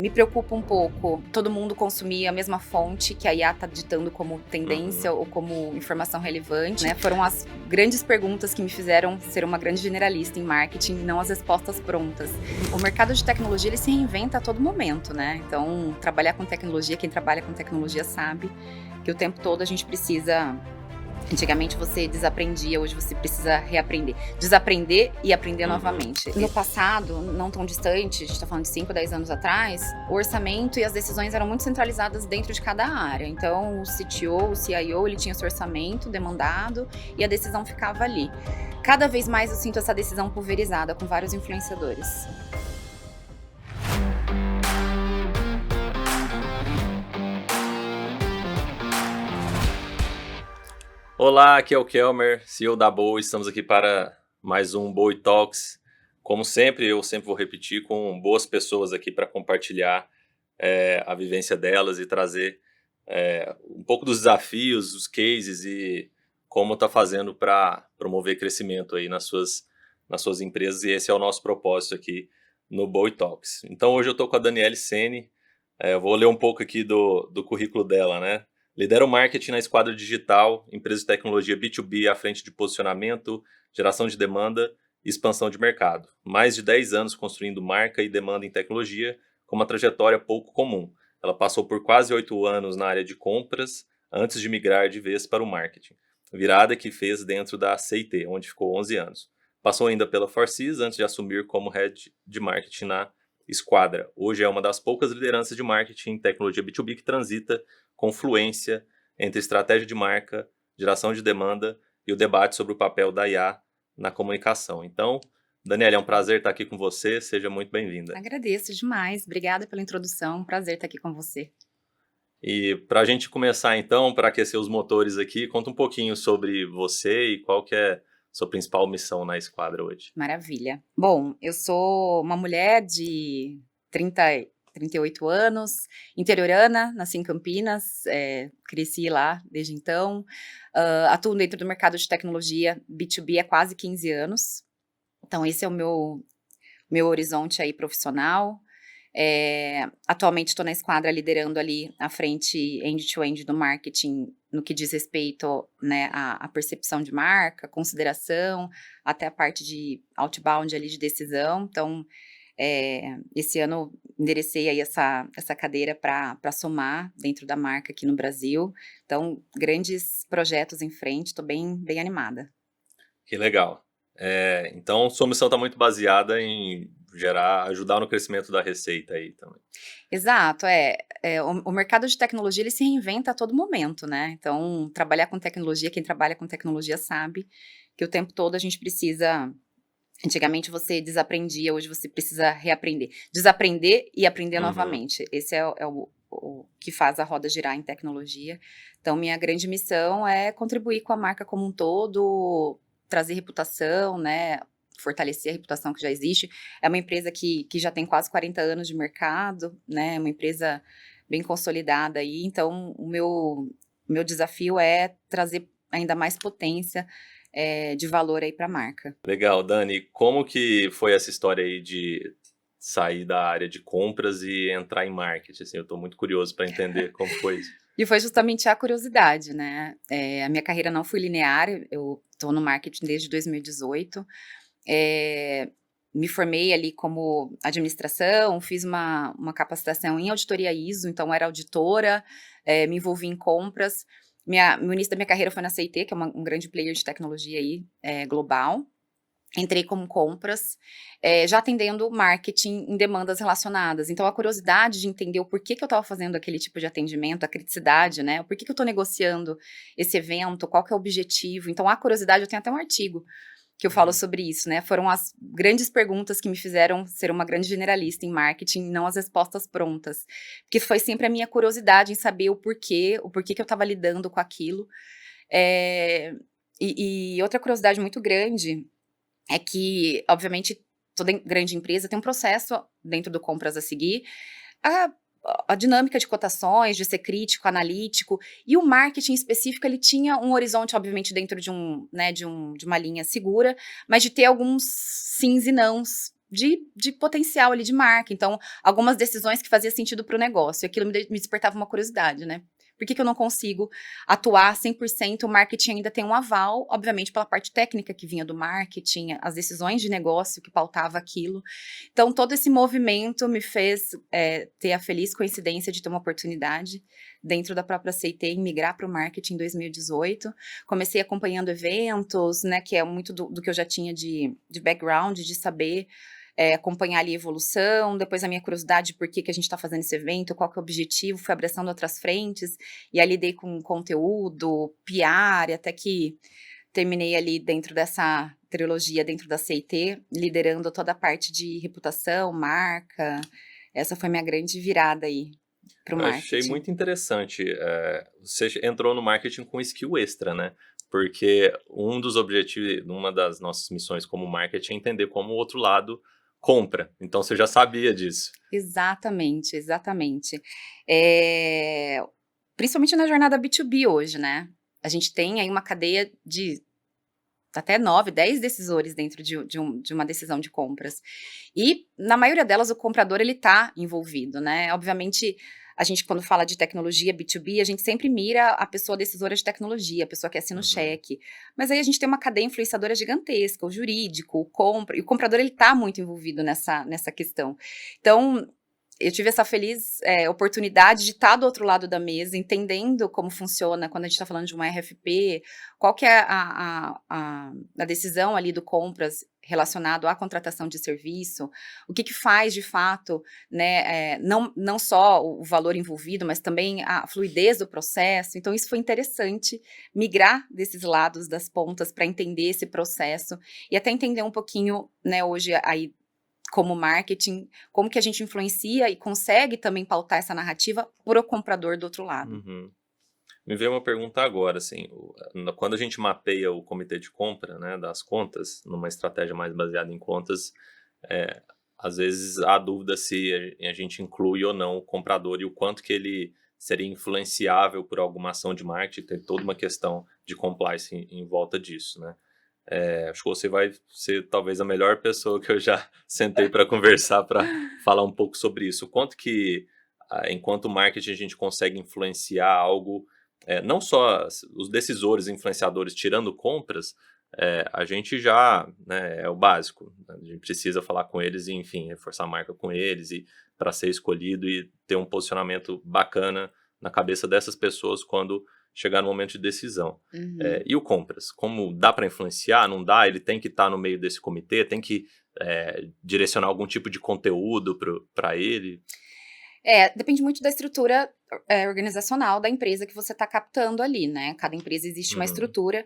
Me preocupa um pouco todo mundo consumir a mesma fonte que a IA está ditando como tendência ou como informação relevante, né? Foram as grandes perguntas que me fizeram ser uma grande generalista em marketing, não as respostas prontas. O mercado de tecnologia, ele se reinventa a todo momento, né? Então, trabalhar com tecnologia, quem trabalha com tecnologia sabe que o tempo todo a gente precisa... Antigamente você desaprendia, hoje você precisa reaprender. Desaprender e aprender novamente. No passado, não tão distante, a gente tá falando de 5, 10 anos atrás, o orçamento e as decisões eram muito centralizadas dentro de cada área. Então, o CTO, o CIO, ele tinha seu orçamento demandado e a decisão ficava ali. Cada vez mais eu sinto essa decisão pulverizada com vários influenciadores. Olá, aqui é o Kelmer, CEO da Boa. Estamos aqui para mais um Boa Talks. Como sempre, eu sempre vou repetir, com boas pessoas aqui para compartilhar a vivência delas e trazer um pouco dos desafios, os cases e como está fazendo para promover crescimento aí nas suas empresas. E esse é o nosso propósito aqui no Boa Talks. Então hoje eu estou com a Daniele Sene. Eu vou ler um pouco aqui do currículo dela, né? Lidera o marketing na Esquadra Digital, empresa de tecnologia B2B à frente de posicionamento, geração de demanda e expansão de mercado. Mais de 10 anos construindo marca e demanda em tecnologia, com uma trajetória pouco comum. Ela passou por quase 8 anos na área de compras, antes de migrar de vez para o marketing. Virada que fez dentro da CIT, onde ficou 11 anos. Passou ainda pela Forsys antes de assumir como Head de Marketing na Esquadra. Hoje é uma das poucas lideranças de marketing em tecnologia B2B que transita com fluência entre estratégia de marca, geração de demanda e o debate sobre o papel da IA na comunicação. Então, Daniela, é um prazer estar aqui com você, seja muito bem-vinda. Agradeço demais, obrigada pela introdução, prazer estar aqui com você. E para a gente começar então, para aquecer os motores aqui, conta um pouquinho sobre você e qual que é a sua principal missão na Esquadra hoje. Maravilha. Bom, eu sou uma mulher de 38 anos, interiorana, nasci em Campinas, cresci lá desde então. Atuo dentro do mercado de tecnologia B2B há quase 15 anos. Então, esse é o meu horizonte aí profissional. Atualmente estou na Esquadra liderando ali a frente end-to-end do marketing no que diz respeito, né, à percepção de marca, consideração, até a parte de outbound ali de decisão. Então, esse ano enderecei aí essa cadeira para somar dentro da marca aqui no Brasil. Então, grandes projetos em frente, estou bem animada. Que legal. Então, sua missão está muito baseada em ajudar no crescimento da receita aí também. Exato, o mercado de tecnologia, ele se reinventa a todo momento, né? Então, trabalhar com tecnologia, quem trabalha com tecnologia sabe que o tempo todo a gente precisa... Antigamente você desaprendia, hoje você precisa reaprender. Desaprender e aprender novamente. Esse é o que faz a roda girar em tecnologia. Então, minha grande missão é contribuir com a marca como um todo, trazer reputação, né? Fortalecer a reputação que já existe. É uma empresa que já tem quase 40 anos de mercado, né? É uma empresa bem consolidada aí. Então, o meu desafio é trazer ainda mais potência de valor aí para a marca. Legal, Dani. Como que foi essa história aí de sair da área de compras e entrar em marketing? Assim, eu estou muito curioso para entender como foi isso. E foi justamente a curiosidade, né? A minha carreira não foi linear, eu estou no marketing desde 2018. Me formei ali como administração, fiz uma capacitação em auditoria ISO, então era auditora, me envolvi em compras. O início da minha carreira foi na CIT, que é um grande player de tecnologia aí, global. Entrei como compras, já atendendo marketing em demandas relacionadas. Então, a curiosidade de entender o porquê que eu estava fazendo aquele tipo de atendimento, a criticidade, né? O porquê que eu estou negociando esse evento, qual que é o objetivo. Então, a curiosidade, eu tenho até um artigo que eu falo sobre isso, né? Foram as grandes perguntas que me fizeram ser uma grande generalista em marketing, não as respostas prontas. Porque foi sempre a minha curiosidade em saber o porquê que eu estava lidando com aquilo. E outra curiosidade muito grande é que, obviamente, toda grande empresa tem um processo dentro do compras a seguir. A dinâmica de cotações, de ser crítico, analítico, e o marketing específico, ele tinha um horizonte, obviamente, dentro de uma linha segura, mas de ter alguns sims e nãos de potencial ali de marca. Então, algumas decisões que faziam sentido para o negócio. E aquilo me despertava uma curiosidade, né? Por que eu não consigo atuar 100%? O marketing ainda tem um aval, obviamente, pela parte técnica que vinha do marketing, as decisões de negócio que pautava aquilo. Então, todo esse movimento me fez ter a feliz coincidência de ter uma oportunidade dentro da própria CT em migrar para o marketing em 2018. Comecei acompanhando eventos, né, que é muito do que eu já tinha de background, de saber acompanhar ali a evolução, depois a minha curiosidade de por que a gente está fazendo esse evento, qual que é o objetivo, fui abraçando outras frentes, e ali lidei com conteúdo, PR, até que terminei ali dentro dessa trilogia, dentro da CT, liderando toda a parte de reputação, marca. Essa foi minha grande virada aí para o Eu achei marketing. muito interessante. Você entrou no marketing com skill extra, né? Porque um dos objetivos, uma das nossas missões como marketing é entender como o outro lado compra. Então você já sabia disso. Exatamente, exatamente. Principalmente na jornada B2B hoje, né? A gente tem aí uma cadeia de até 9, 10 decisores dentro de uma decisão de compras. E, na maioria delas, o comprador, ele tá envolvido, né? Obviamente, a gente, quando fala de tecnologia B2B, a gente sempre mira a pessoa decisora de tecnologia, a pessoa que assina o Uhum. cheque. Mas aí a gente tem uma cadeia influenciadora gigantesca, o jurídico, e o comprador, ele tá muito envolvido nessa questão. Então, eu tive essa feliz oportunidade de estar do outro lado da mesa, entendendo como funciona quando a gente está falando de uma RFP, qual que é a decisão ali do compras relacionado à contratação de serviço, o que faz de fato, né, não só o valor envolvido, mas também a fluidez do processo. Então isso foi interessante, migrar desses lados das pontas para entender esse processo e até entender um pouquinho, né, hoje aí como marketing, como que a gente influencia e consegue também pautar essa narrativa para o comprador do outro lado. Uhum. Me veio uma pergunta agora, assim, quando a gente mapeia o comitê de compra, né, das contas, numa estratégia mais baseada em contas, é, às vezes há dúvida se a gente inclui ou não o comprador e o quanto que ele seria influenciável por alguma ação de marketing, tem toda uma questão de compliance em volta disso, né? Acho que você vai ser talvez a melhor pessoa que eu já sentei para conversar, para falar um pouco sobre isso. O quanto que, enquanto marketing, a gente consegue influenciar algo, não só os decisores, influenciadores tirando compras, a gente já, né, é o básico. A gente precisa falar com eles e, enfim, reforçar a marca com eles e para ser escolhido e ter um posicionamento bacana na cabeça dessas pessoas quando chegar no momento de decisão. Uhum. E o compras? Como dá para influenciar? Não dá? Ele tem que estar no meio desse comitê? Tem que direcionar algum tipo de conteúdo para ele? Depende muito da estrutura organizacional da empresa que você está captando ali, né? Cada empresa existe uma Uhum, estrutura.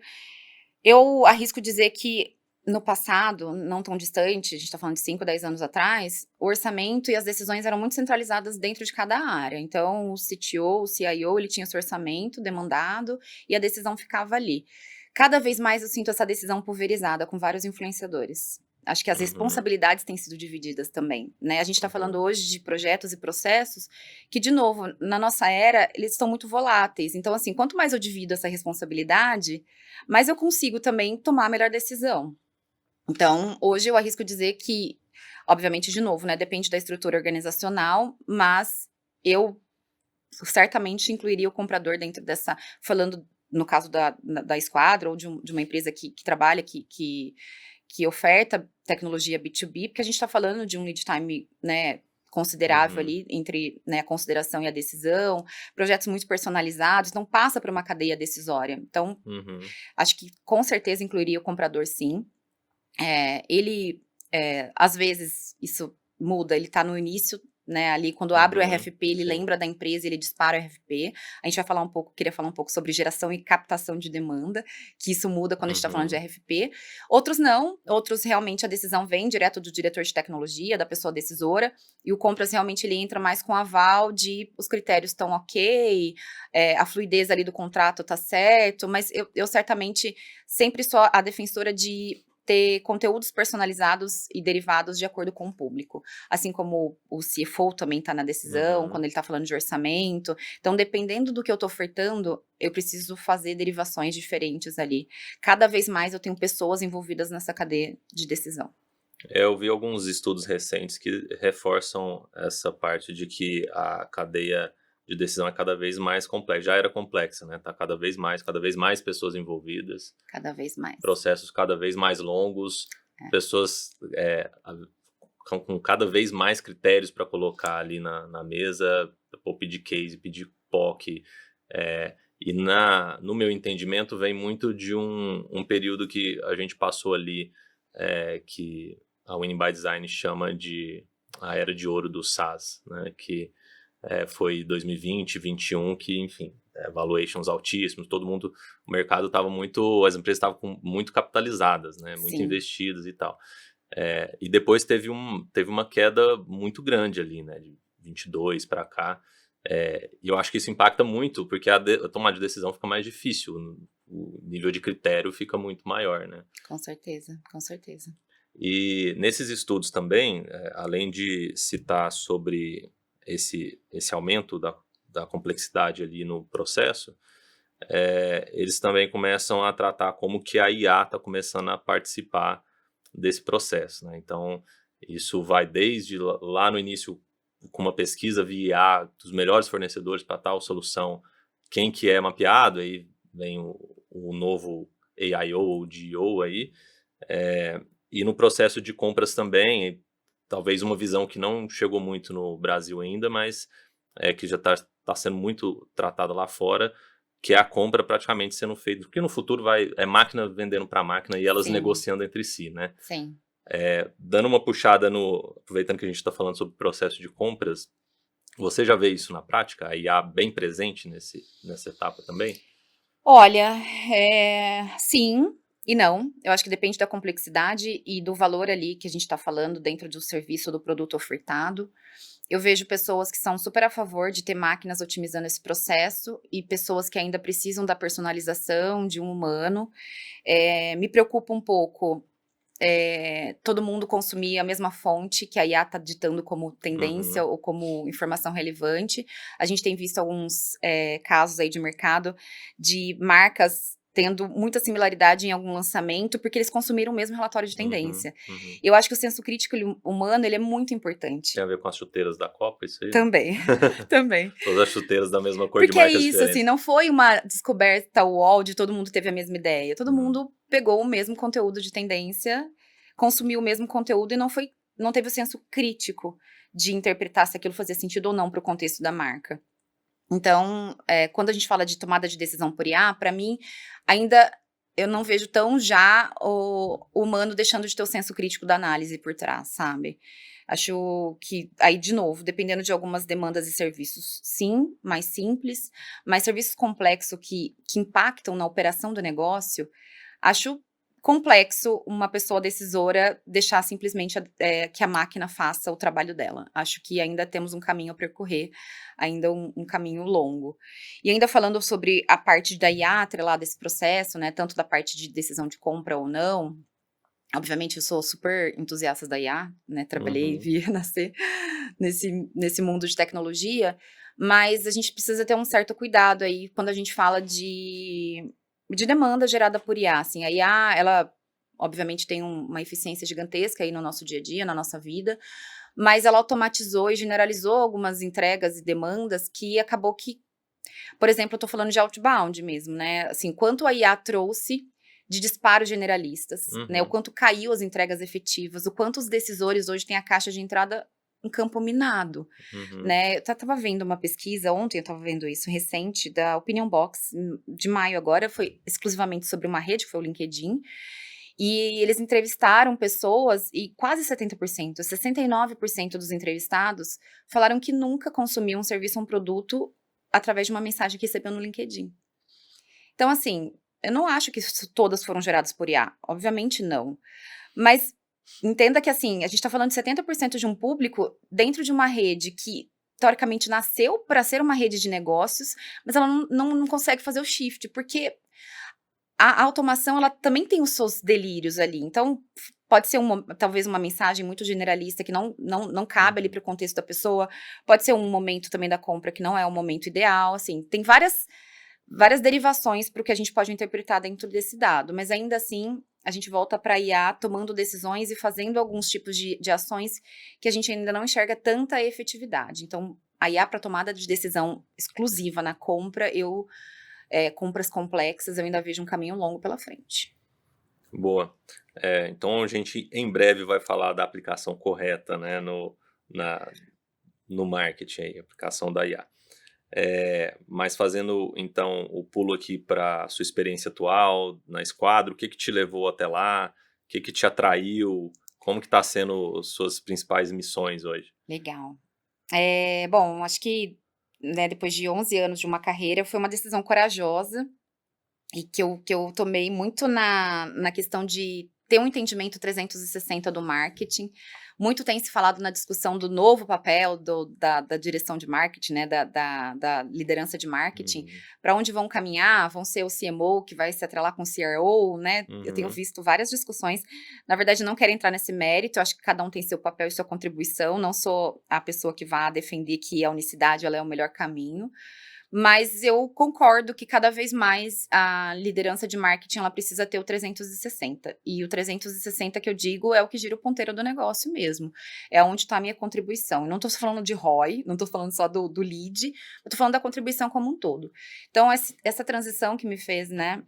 Eu arrisco dizer que no passado, não tão distante, a gente está falando de 5, 10 anos atrás, o orçamento e as decisões eram muito centralizadas dentro de cada área. Então, o CTO, o CIO, ele tinha seu orçamento demandado e a decisão ficava ali. Cada vez mais eu sinto essa decisão pulverizada com vários influenciadores. Acho que as uhum, responsabilidades têm sido divididas também, né? A gente está falando uhum, hoje de projetos e processos que, de novo, na nossa era, eles estão muito voláteis. Então, assim, quanto mais eu divido essa responsabilidade, mais eu consigo também tomar a melhor decisão. Então, hoje eu arrisco dizer que, obviamente, de novo, né, depende da estrutura organizacional, mas eu certamente incluiria o comprador dentro dessa, falando no caso da Esquadra ou de uma empresa que trabalha, que oferta tecnologia B2B, porque a gente está falando de um lead time, né, considerável uhum, ali entre, né, a consideração e a decisão, projetos muito personalizados, não passa por uma cadeia decisória. Então, uhum, acho que com certeza incluiria o comprador, sim. Ele, às vezes, isso muda, ele tá no início, né, ali quando abre o uhum, RFP, ele sim. lembra da empresa, ele dispara o RFP. A gente vai falar um pouco, queria falar um pouco sobre geração e captação de demanda, que isso muda quando a gente tá falando de Uhum, RFP. Outros não, outros realmente a decisão vem direto do diretor de tecnologia, da pessoa decisora, e o compras realmente ele entra mais com aval de os critérios estão ok, a fluidez ali do contrato tá certo, mas eu certamente sempre sou a defensora de ter conteúdos personalizados e derivados de acordo com o público. Assim como o CFO também está na decisão, uhum. quando ele está falando de orçamento. Então, dependendo do que eu estou ofertando, eu preciso fazer derivações diferentes ali. Cada vez mais eu tenho pessoas envolvidas nessa cadeia de decisão. Eu vi alguns estudos recentes que reforçam essa parte de que a cadeia de decisão é cada vez mais complexa. Já era complexa, né? Tá cada vez mais pessoas envolvidas, Cada vez mais. processos cada vez mais longos, É. pessoas com cada vez mais critérios para colocar ali na mesa, ou pedir case, pedir POC. E no meu entendimento vem muito de um período que a gente passou ali, que a Winning by Design chama de a era de ouro do SaaS, né? Que foi 2020, 2021, que, enfim, valuations altíssimos, o mercado estava muito, as empresas estavam muito capitalizadas, né? Muito Sim. investidas e tal. E depois teve uma queda muito grande ali, né? De 22 para cá. E eu acho que isso impacta muito, porque a tomada de decisão fica mais difícil, o nível de critério fica muito maior, né? Com certeza, com certeza. E nesses estudos também, além de citar sobre esse aumento da complexidade ali no processo, eles também começam a tratar como que a IA está começando a participar desse processo, né? Então, isso vai desde lá no início com uma pesquisa via IA dos melhores fornecedores para tal solução, quem que é mapeado, aí vem o novo AIO ou GO aí, e no processo de compras também, talvez uma visão que não chegou muito no Brasil ainda, mas que já está sendo muito tratada lá fora, que é a compra praticamente sendo feita, porque no futuro é máquina vendendo para máquina e elas Sim, negociando entre si, né? sim. Dando uma puxada aproveitando que a gente está falando sobre o processo de compras, você já vê isso na prática? A IA bem presente nessa etapa também? Olha, sim e não. Eu acho que depende da complexidade e do valor ali que a gente está falando dentro do serviço ou do produto ofertado. Eu vejo pessoas que são super a favor de ter máquinas otimizando esse processo e pessoas que ainda precisam da personalização de um humano. Me preocupa um pouco, todo mundo consumir a mesma fonte que a IA está ditando como tendência Uhum, ou como informação relevante. A gente tem visto alguns casos aí de mercado de marcas tendo muita similaridade em algum lançamento, porque eles consumiram o mesmo relatório de uhum, tendência. uhum. Eu acho que o senso crítico humano ele é muito Tem importante. a ver com as chuteiras da Copa, isso aí? Também, também. Todas as chuteiras da mesma cor de Porque é marcas isso, assim, diferentes. não foi uma descoberta UOL de todo mundo teve a mesma ideia. Todo Uhum, mundo pegou o mesmo conteúdo de tendência, consumiu o mesmo conteúdo e não teve o senso crítico de interpretar se aquilo fazia sentido ou não para o contexto da marca. Então, quando a gente fala de tomada de decisão por IA, para mim, ainda eu não vejo tão já o humano deixando de ter o senso crítico da análise por trás, sabe. Acho que aí, de novo, dependendo de algumas demandas e serviços, sim, mais simples, mas serviços complexos que impactam na operação do negócio, acho complexo uma pessoa decisora deixar simplesmente que a máquina faça o trabalho dela. Acho que ainda temos um caminho a percorrer, ainda um caminho longo. E ainda falando sobre a parte da IA atrelada a esse processo, né, tanto da parte de decisão de compra ou não, obviamente eu sou super entusiasta da IA, né, trabalhei e uhum, vi nascer nesse mundo de tecnologia, mas a gente precisa ter um certo cuidado aí quando a gente fala de demanda gerada por IA, assim, a IA ela obviamente tem uma eficiência gigantesca aí no nosso dia a dia, na nossa vida, mas ela automatizou e generalizou algumas entregas e demandas que acabou que, por exemplo, eu tô falando de outbound mesmo, né, assim, quanto a IA trouxe de disparos generalistas, né, o uhum, quanto caiu as entregas efetivas, o quanto os decisores hoje têm a caixa de entrada em campo minado, uhum, né. Eu estava vendo uma pesquisa ontem, eu estava vendo isso recente, da Opinion Box, de maio agora, foi exclusivamente sobre uma rede, que foi o LinkedIn, e eles entrevistaram pessoas e quase 70%, 69% dos entrevistados falaram que nunca consumiam um serviço ou um produto através de uma mensagem que recebeu no LinkedIn. Então, assim, eu não acho que todas foram geradas por IA, obviamente não. Mas entenda que, assim, a gente está falando de 70% de um público dentro de uma rede que, teoricamente, nasceu para ser uma rede de negócios, mas ela não consegue fazer o shift, porque a automação, ela também tem os seus delírios ali. Então, pode ser talvez uma mensagem muito generalista que não cabe ali uhum. para o contexto da pessoa, pode ser um momento também da compra que não é o momento ideal, assim, tem várias derivações para o que a gente pode interpretar dentro desse dado, mas ainda assim, a gente volta para IA tomando decisões e fazendo alguns tipos de ações que a gente ainda não enxerga tanta efetividade. Então, a IA para tomada de decisão exclusiva na compra, compras complexas, eu ainda vejo um caminho longo pela frente. Boa. Então a gente em breve vai falar da aplicação correta, né, na, no marketing aí, aplicação da IA. Mas fazendo então o pulo aqui para sua experiência atual na Esquadra, o que te levou até lá? O que te atraiu? Como que está sendo suas principais missões hoje? Legal. Bom, acho que, né, depois de 11 anos de uma carreira, foi uma decisão corajosa e que eu tomei muito na questão de ter um entendimento 360 do marketing. Muito tem se falado na discussão do novo papel da direção de marketing, né, da liderança de marketing, Uhum. para onde vão caminhar, vão ser o CMO que vai se atrelar com o CRO, né? Eu tenho Uhum. visto várias discussões. Na verdade, não quero entrar nesse mérito, eu acho que cada um tem seu papel e sua contribuição, não sou a pessoa que vá defender que a unicidade ela é o melhor caminho. Mas eu concordo que cada vez mais a liderança de marketing ela precisa ter o 360. E o 360 que eu digo é o que gira o ponteiro do negócio mesmo. É onde está a minha contribuição. Eu não estou falando de ROI, não estou falando só do lead, eu estou falando da contribuição como um todo. Então, essa transição que me fez, né,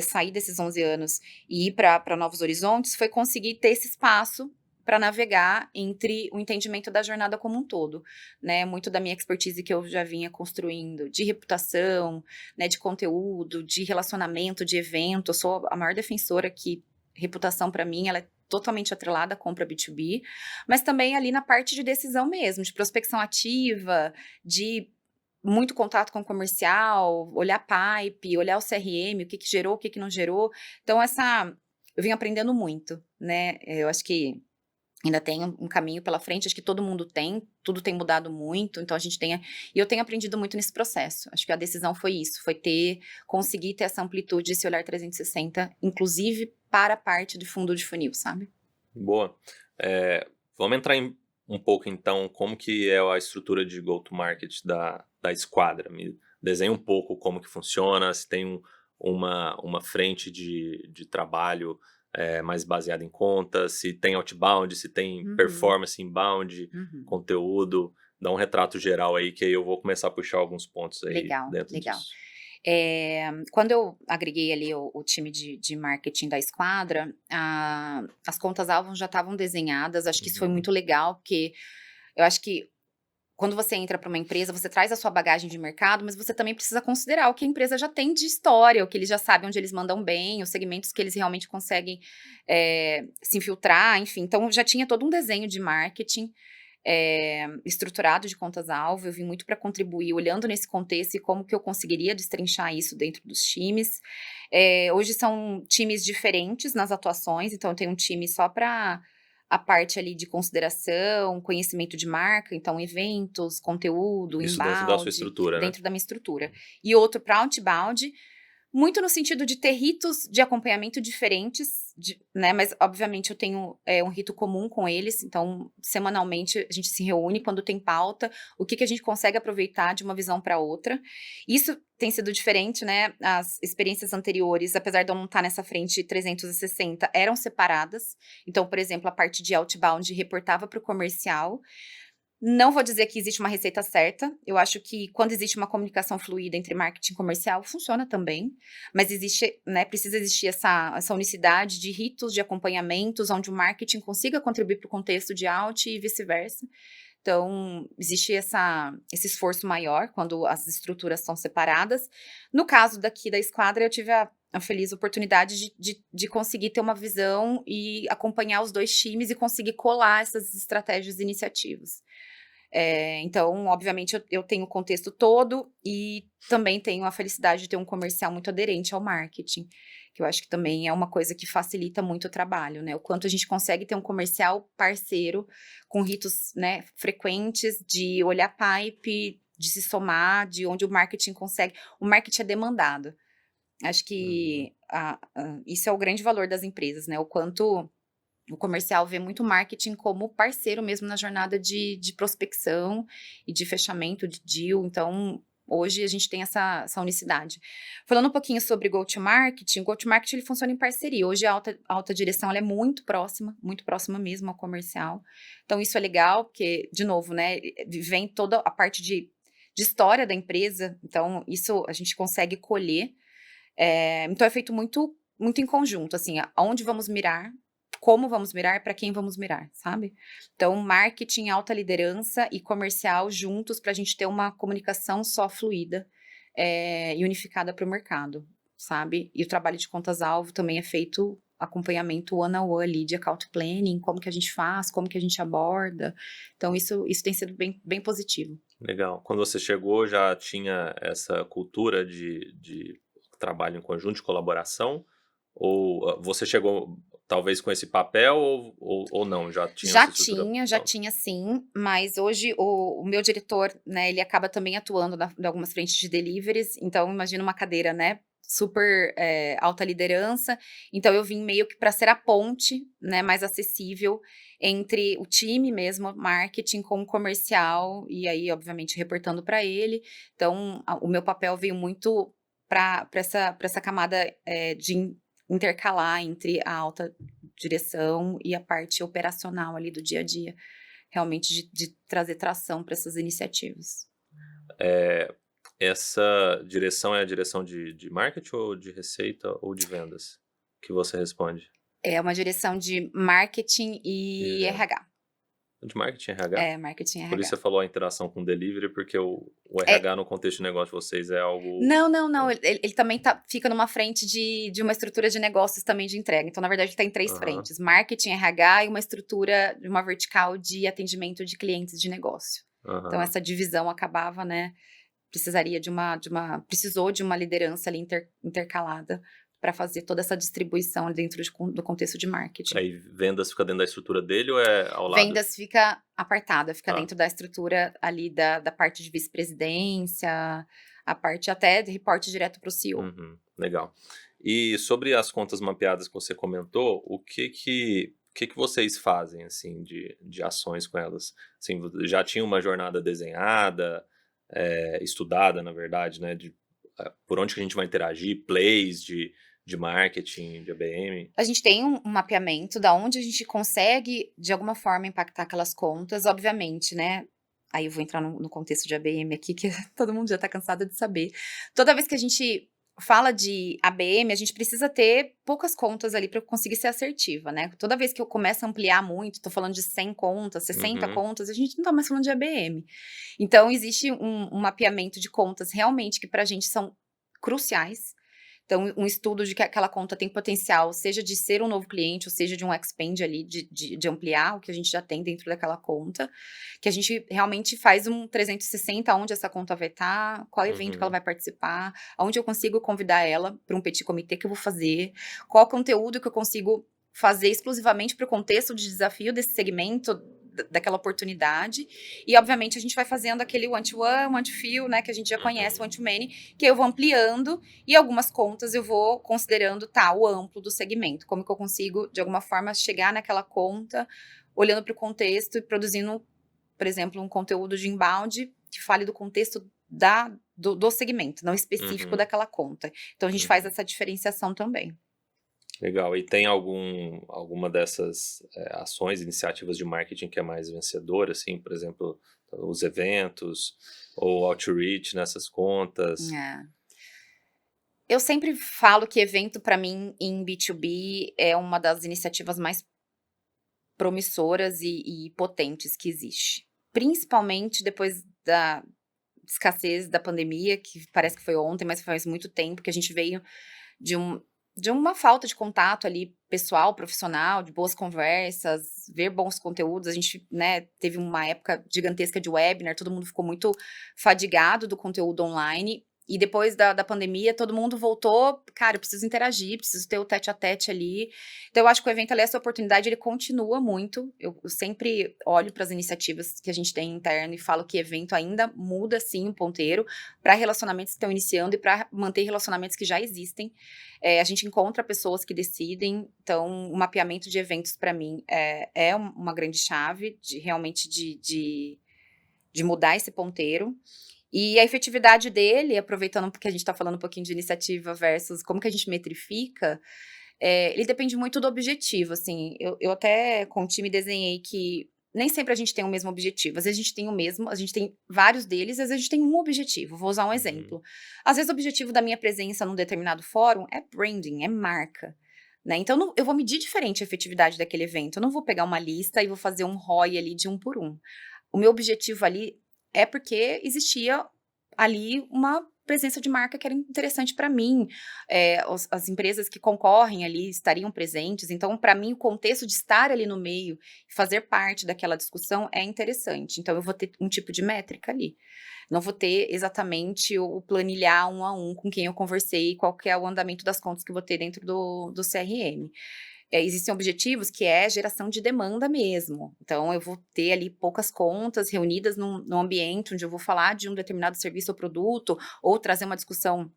sair desses 11 anos e ir para novos horizontes foi conseguir ter esse espaço para navegar entre o entendimento da jornada como um todo, né, muito da minha expertise que eu já vinha construindo, de reputação, né, de conteúdo, de relacionamento, de evento, eu sou a maior defensora que reputação para mim, ela é totalmente atrelada à compra B2B, mas também ali na parte de decisão mesmo, de prospecção ativa, de muito contato com o comercial, olhar pipe, olhar o CRM, o que gerou, o que não gerou, então eu vim aprendendo muito, né, eu acho que ainda tem um caminho pela frente, acho que todo mundo tem, tudo tem mudado muito, então e eu tenho aprendido muito nesse processo, acho que a decisão foi isso, foi conseguir ter essa amplitude, esse olhar 360, inclusive para a parte de fundo de funil, sabe? Boa. Vamos entrar um pouco então como que é a estrutura de go-to-market da Esquadra. Me desenha um pouco como que funciona, se tem uma frente de trabalho mais baseada em contas, se tem outbound, se tem Uhum, performance inbound, uhum. conteúdo. Dá um retrato geral aí que aí eu vou começar a puxar alguns pontos aí Legal, dentro legal. disso. Quando eu agreguei ali o time de marketing da Esquadra, as contas-alvo já estavam desenhadas, acho que isso foi Uhum. muito legal, porque eu acho que quando você entra para uma empresa, você traz a sua bagagem de mercado, mas você também precisa considerar o que a empresa já tem de história, o que eles já sabem onde eles mandam bem, os segmentos que eles realmente conseguem se infiltrar, enfim. Então, já tinha todo um desenho de marketing estruturado de contas-alvo. Eu vim muito para contribuir, olhando nesse contexto e como que eu conseguiria destrinchar isso dentro dos times. Hoje são times diferentes nas atuações, então eu tenho um time só para a parte ali de consideração, conhecimento de marca, então eventos, conteúdo, Isso dentro da sua embalde, estrutura, né? dentro da minha estrutura. E outro para outbound, muito no sentido de ter ritos de acompanhamento diferentes, né, mas obviamente eu tenho, um rito comum com eles, então semanalmente a gente se reúne quando tem pauta, o que a gente consegue aproveitar de uma visão para outra. Isso tem sido diferente, né, as experiências anteriores, apesar de eu não estar nessa frente 360, eram separadas, então, por exemplo, a parte de outbound reportava para o comercial. Não vou dizer que existe uma receita certa, eu acho que quando existe uma comunicação fluida entre marketing e comercial, funciona também, mas existe, né, precisa existir essa unicidade de ritos, de acompanhamentos, onde o marketing consiga contribuir para o contexto de out e vice-versa. Então, existe esse esforço maior quando as estruturas são separadas. No caso daqui da Esquadra, eu tive a feliz oportunidade de conseguir ter uma visão e acompanhar os dois times e conseguir colar essas estratégias e iniciativas. Então, obviamente, eu tenho o contexto todo e também tenho a felicidade de ter um comercial muito aderente ao marketing, que eu acho que também é uma coisa que facilita muito o trabalho, né? O quanto a gente consegue ter um comercial parceiro com ritos, né, frequentes de olhar pipe, de se somar, de onde o marketing consegue. O marketing é demandado. Acho Uhum. que isso é o grande valor das empresas, né? O quanto o comercial vê muito marketing como parceiro mesmo na jornada de prospecção e de fechamento de deal, então hoje a gente tem essa unicidade. Falando um pouquinho sobre o go-to-market ele funciona em parceria. Hoje a alta direção ela é muito próxima mesmo ao comercial. Então isso é legal, porque, de novo, né, vem toda a parte de história da empresa, então isso a gente consegue colher. Então é feito muito, muito em conjunto, assim, aonde vamos mirar, como vamos mirar, para quem vamos mirar, sabe? Então, marketing, alta liderança e comercial juntos para a gente ter uma comunicação só fluida e unificada para o mercado, sabe? E o trabalho de contas-alvo também é feito acompanhamento one-on-one ali de account planning, como que a gente faz, como que a gente aborda. Então, isso tem sido bem, bem positivo. Legal. Quando você chegou, já tinha essa cultura de trabalho em conjunto, de colaboração? Ou você chegou talvez com esse papel ou não? Já tinha essa estrutura Já pronta? tinha sim, mas hoje o meu diretor, né, ele acaba também atuando em algumas frentes de deliveries, então imagina uma cadeira, né, super alta liderança, então eu vim meio que para ser a ponte, né, mais acessível entre o time mesmo, marketing com o comercial, e aí obviamente reportando para ele, então o meu papel veio muito para essa camada de intercalar entre a alta direção e a parte operacional ali do dia a dia, realmente de trazer tração para essas iniciativas. Eh, Essa direção é a direção de marketing ou de receita ou de vendas que você responde? É uma direção de marketing De e venda. RH. De marketing e RH? É, marketing e Por isso RH. você falou a interação com o delivery, porque o É, RH no contexto de negócio de vocês é algo. não, não, não, ele também fica numa frente de uma estrutura de negócios também de entrega, então na verdade ele está em 3 Aham, frentes, marketing, RH e uma estrutura de uma vertical de atendimento de clientes de negócio. Então aham. essa divisão acabava, né, precisou de uma liderança ali intercalada para fazer toda essa distribuição dentro do contexto de marketing. Aí vendas fica dentro da estrutura dele ou é ao lado? Vendas fica apartada, fica Tá. dentro da estrutura ali da parte de vice-presidência, a parte até de reporte direto para o CEO. Uhum, legal. E sobre as contas mapeadas que você comentou, o que que vocês fazem, assim, de ações com elas? Assim, já tinha uma jornada desenhada, estudada, na verdade, né, por onde que a gente vai interagir, plays de marketing, de ABM? A gente tem um mapeamento da onde a gente consegue, de alguma forma, impactar aquelas contas, obviamente, né, aí eu vou entrar no contexto de ABM aqui, que todo mundo já está cansado de saber. Toda vez que a gente fala de ABM, a gente precisa ter poucas contas ali para eu conseguir ser assertiva, né. Toda vez que eu começo a ampliar muito, tô falando de 100 contas, 60 Uhum, contas, a gente não tá mais falando de ABM. Então existe um mapeamento de contas realmente que para a gente são cruciais, então, um estudo de que aquela conta tem potencial, seja de ser um novo cliente, ou seja de um expand ali, de ampliar o que a gente já tem dentro daquela conta, que a gente realmente faz um 360, onde essa conta vai estar, qual evento que ela uhum, vai participar, aonde eu consigo convidar ela para um petit comitê que eu vou fazer, qual conteúdo que eu consigo fazer exclusivamente para o contexto de desafio desse segmento, daquela oportunidade, e obviamente a gente vai fazendo aquele one-to-one, one-to-few, né, que a gente já conhece, uhum. one-to-many, que eu vou ampliando e algumas contas eu vou considerando, tá, o amplo do segmento, como que eu consigo, de alguma forma, chegar naquela conta, olhando para o contexto e produzindo, por exemplo, um conteúdo de inbound que fale do contexto do segmento, não específico Uhum, daquela conta. Então a gente faz uhum. essa diferenciação também. Legal. E tem alguma dessas ações, iniciativas de marketing que é mais vencedora, assim, por exemplo, os eventos ou outreach nessas contas? É. Eu sempre falo que evento, para mim, em B2B, é uma das iniciativas mais promissoras e potentes que existe. Principalmente depois da escassez da pandemia, que parece que foi ontem, mas faz muito tempo que a gente veio de uma falta de contato ali pessoal, profissional, de boas conversas, ver bons conteúdos. A gente, né, teve uma época gigantesca de webinar, todo mundo ficou muito fadigado do conteúdo online. E depois da pandemia, todo mundo voltou, cara, eu preciso interagir, preciso ter o tete a tete ali. Então, eu acho que o evento ali, essa oportunidade, ele continua muito. Eu sempre olho para as iniciativas que a gente tem interno e falo que evento ainda muda, sim, um ponteiro para relacionamentos que estão iniciando e para manter relacionamentos que já existem. A gente encontra pessoas que decidem, então o mapeamento de eventos para mim é uma grande chave de realmente de mudar esse ponteiro. E a efetividade dele, aproveitando porque a gente está falando um pouquinho de iniciativa versus como que a gente metrifica, ele depende muito do objetivo, assim, eu até com o time desenhei que nem sempre a gente tem o mesmo objetivo, às vezes a gente tem o mesmo, a gente tem vários deles, às vezes a gente tem um objetivo, vou usar um Uhum. exemplo. Às vezes o objetivo da minha presença num determinado fórum é branding, é marca, né, então eu vou medir diferente a efetividade daquele evento, eu não vou pegar uma lista e vou fazer um ROI ali de 1 por 1. O meu objetivo ali é porque existia ali uma presença de marca que era interessante para mim, as empresas que concorrem ali estariam presentes, então para mim o contexto de estar ali no meio, fazer parte daquela discussão é interessante, então eu vou ter um tipo de métrica ali. Não vou ter exatamente o planilhar um a um com quem eu conversei, qual que é o andamento das contas que eu vou ter dentro do CRM. Existem objetivos que é geração de demanda mesmo. Então, eu vou ter ali poucas contas reunidas num ambiente onde eu vou falar de um determinado serviço ou produto, ou trazer uma discussão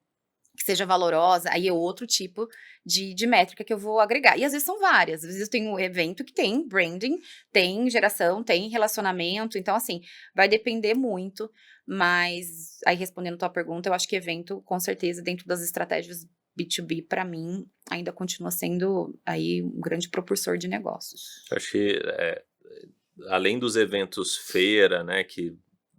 que seja valorosa, aí é outro tipo de métrica que eu vou agregar. E às vezes são várias, às vezes eu tenho um evento que tem branding, tem geração, tem relacionamento, então assim, vai depender muito, mas aí respondendo tua pergunta, eu acho que evento, com certeza, dentro das estratégias B2B, para mim, ainda continua sendo aí um grande propulsor de negócios. Acho que, além dos eventos feira, né, que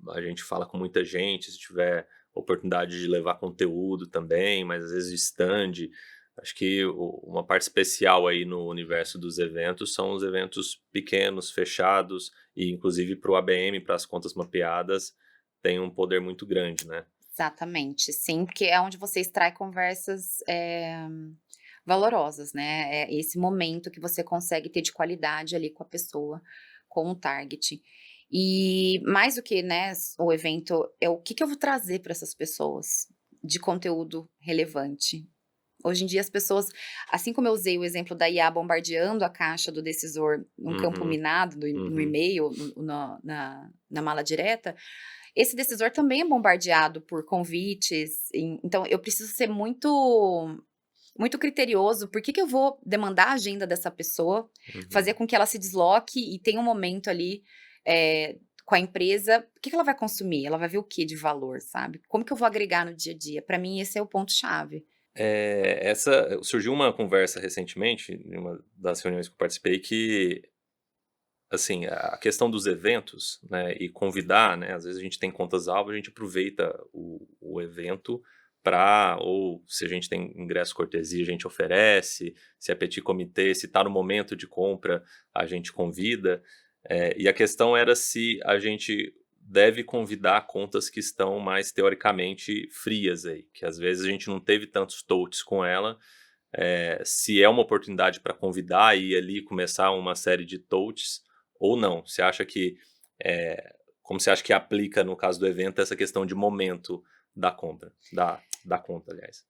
a gente fala com muita gente, se tiver oportunidade de levar conteúdo também, mas às vezes stand, acho que uma parte especial aí no universo dos eventos são os eventos pequenos, fechados, e inclusive para o ABM, para as contas mapeadas, tem um poder muito grande, né? Exatamente, sim, porque é onde você extrai conversas, valorosas, né, é esse momento que você consegue ter de qualidade ali com a pessoa, com o target. E mais do que, né, o evento, é o que que eu vou trazer para essas pessoas de conteúdo relevante. Hoje em dia as pessoas, assim como eu usei o exemplo da IA bombardeando a caixa do decisor num campo Uhum, minado, no uhum. e-mail, na mala direta, esse decisor também é bombardeado por convites, então eu preciso ser muito criterioso, por que que eu vou demandar a agenda dessa pessoa, fazer Uhum. com que ela se desloque e tenha um momento ali, com a empresa, o que que ela vai consumir? Ela vai ver o que de valor, sabe? Como que eu vou agregar no dia a dia? Para mim esse é o ponto chave. Surgiu uma conversa recentemente, em uma das reuniões que eu participei, que, assim, a questão dos eventos, né, e convidar, né, às vezes a gente tem contas-alvo, a gente aproveita o evento para, ou se a gente tem ingresso cortesia, a gente oferece, se é petit comité, se está no momento de compra, a gente convida. E a questão era se a gente deve convidar contas que estão mais teoricamente frias aí, que às vezes a gente não teve tantos touches com ela, se é uma oportunidade para convidar e ir ali começar uma série de touches ou não. Você acha que, como você acha que aplica no caso do evento essa questão de momento da compra, da conta, aliás?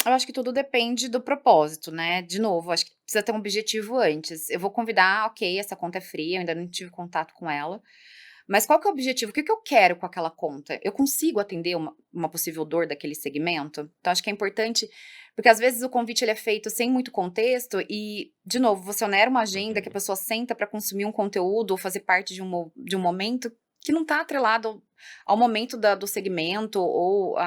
Eu acho que tudo depende do propósito, né, de novo, acho que precisa ter um objetivo antes. Eu vou convidar, ok, essa conta é fria, eu ainda não tive contato com ela, mas qual que é o objetivo? O que que eu quero com aquela conta? Eu consigo atender uma possível dor daquele segmento? Então acho que é importante, porque às vezes o convite ele é feito sem muito contexto e, de novo, você onera uma agenda que a Uhum, pessoa senta para consumir um conteúdo ou fazer parte de um momento que não está atrelado ao momento do segmento ou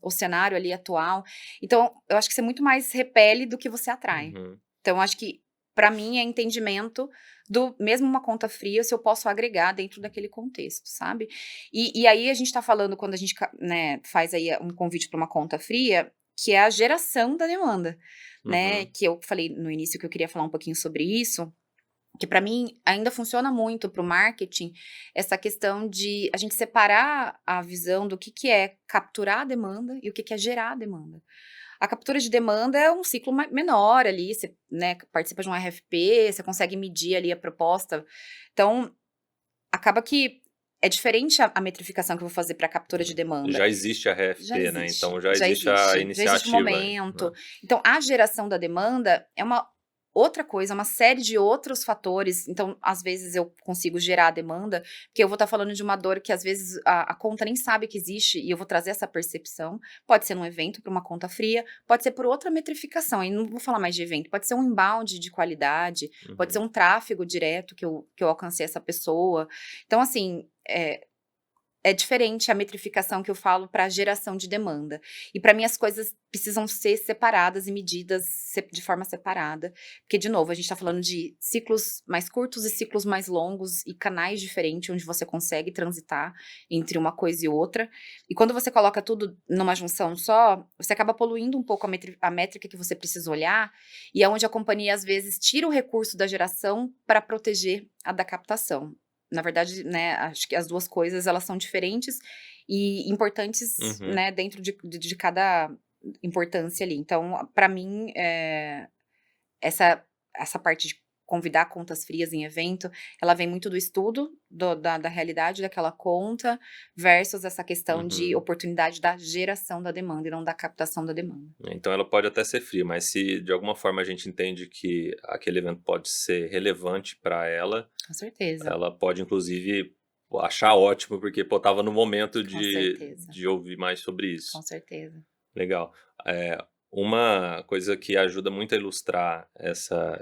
o cenário ali atual. Então, eu acho que você muito mais repele do que você atrai. uhum, Então, acho que, para mim, é entendimento do mesmo uma conta fria, se eu posso agregar dentro daquele contexto, sabe. E aí a gente tá falando quando a gente né, faz aí um convite para uma conta fria, que é a geração da demanda, né, uhum, que eu falei no início que eu queria falar um pouquinho sobre isso, que para mim ainda funciona muito para o marketing, essa questão de a gente separar a visão do que é capturar a demanda e o que é gerar a demanda. A captura de demanda é um ciclo menor ali, você, né, participa de um RFP, você consegue medir ali a proposta. Então, acaba que é diferente a metrificação que eu vou fazer para captura de uhum. demanda. Já existe a Já RFP, né, existe, então já já existe a existe, já existe o iniciativa, momento. né. Então, a geração da demanda é uma outra coisa, uma série de outros fatores. Então, às vezes eu consigo gerar a demanda, porque eu vou estar falando de uma dor que às vezes a conta nem sabe que existe e eu vou trazer essa percepção. Pode ser num evento para uma conta fria, pode ser por outra metrificação. Aí não vou falar mais de evento, pode ser um inbound de qualidade, pode ser Uhum. um tráfego direto que eu alcancei essa pessoa. Então, assim, é diferente a metrificação que eu falo para geração de demanda. E para mim as coisas precisam ser separadas e medidas de forma separada, porque de novo, a gente está falando de ciclos mais curtos e ciclos mais longos e canais diferentes onde você consegue transitar entre uma coisa e outra. E quando você coloca tudo numa junção só, você acaba poluindo um pouco a métrica que você precisa olhar, e é onde a companhia às vezes tira o recurso da geração para proteger a da captação. Na verdade, né, acho que as duas coisas elas são diferentes e importantes, Uhum. né, dentro de cada importância ali. Então, para mim, essa essa parte de convidar contas frias em evento, ela vem muito do estudo da realidade daquela conta, versus essa questão de Uhum. oportunidade da geração da demanda e não da captação da demanda. Então ela pode até ser fria, mas se de alguma forma a gente entende que aquele evento pode ser relevante para ela, Com certeza, ela pode inclusive achar ótimo, porque pô, tava no momento com de, certeza, de ouvir mais sobre com isso. certeza. Legal. Uma coisa que ajuda muito a ilustrar essa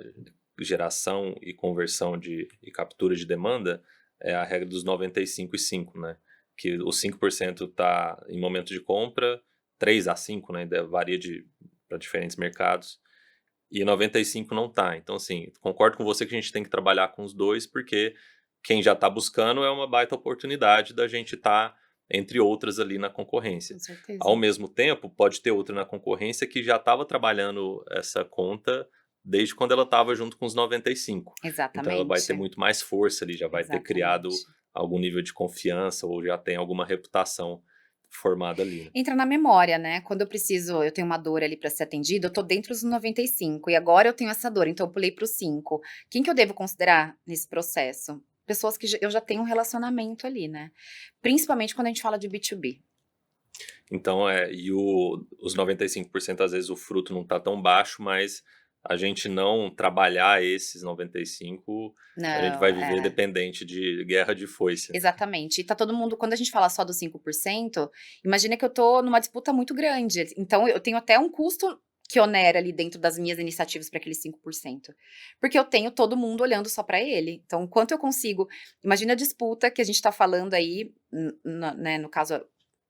geração e conversão e captura de demanda é a regra dos 95 e 5, né? Que os 5% está em momento de compra, 3 a 5, né? Varia para diferentes mercados, e 95 não tá. Então, assim, concordo com você que a gente tem que trabalhar com os dois, porque quem já está buscando é uma baita oportunidade da gente estar entre outras ali na concorrência. Com certeza. Ao mesmo tempo, pode ter outra na concorrência que já estava trabalhando essa conta desde quando ela estava junto com os 95. Então ela vai ter Exatamente, muito mais força ali, já vai ter criado exatamente. algum nível de confiança ou já tem alguma reputação formada ali, né? Entra na memória, né, quando eu tenho uma dor ali para ser atendida, eu tô dentro dos 95 e agora eu tenho essa dor, então eu pulei para o 5. Quem que eu devo considerar nesse processo? Pessoas que eu já tenho um relacionamento ali, né, principalmente quando a gente fala de B2B. Então, os 95% às vezes o fruto não tá tão baixo, mas a gente não trabalhar esses 95, a gente vai Não, viver é, dependente de guerra de foice, né? exatamente. E tá todo mundo quando a gente fala só dos 5%, imagina que eu tô numa disputa muito grande, então eu tenho até um custo que onera ali dentro das minhas iniciativas para aqueles 5%, porque eu tenho todo mundo olhando só para ele. Então, quanto eu consigo imagina a disputa que a gente tá falando aí, né, no caso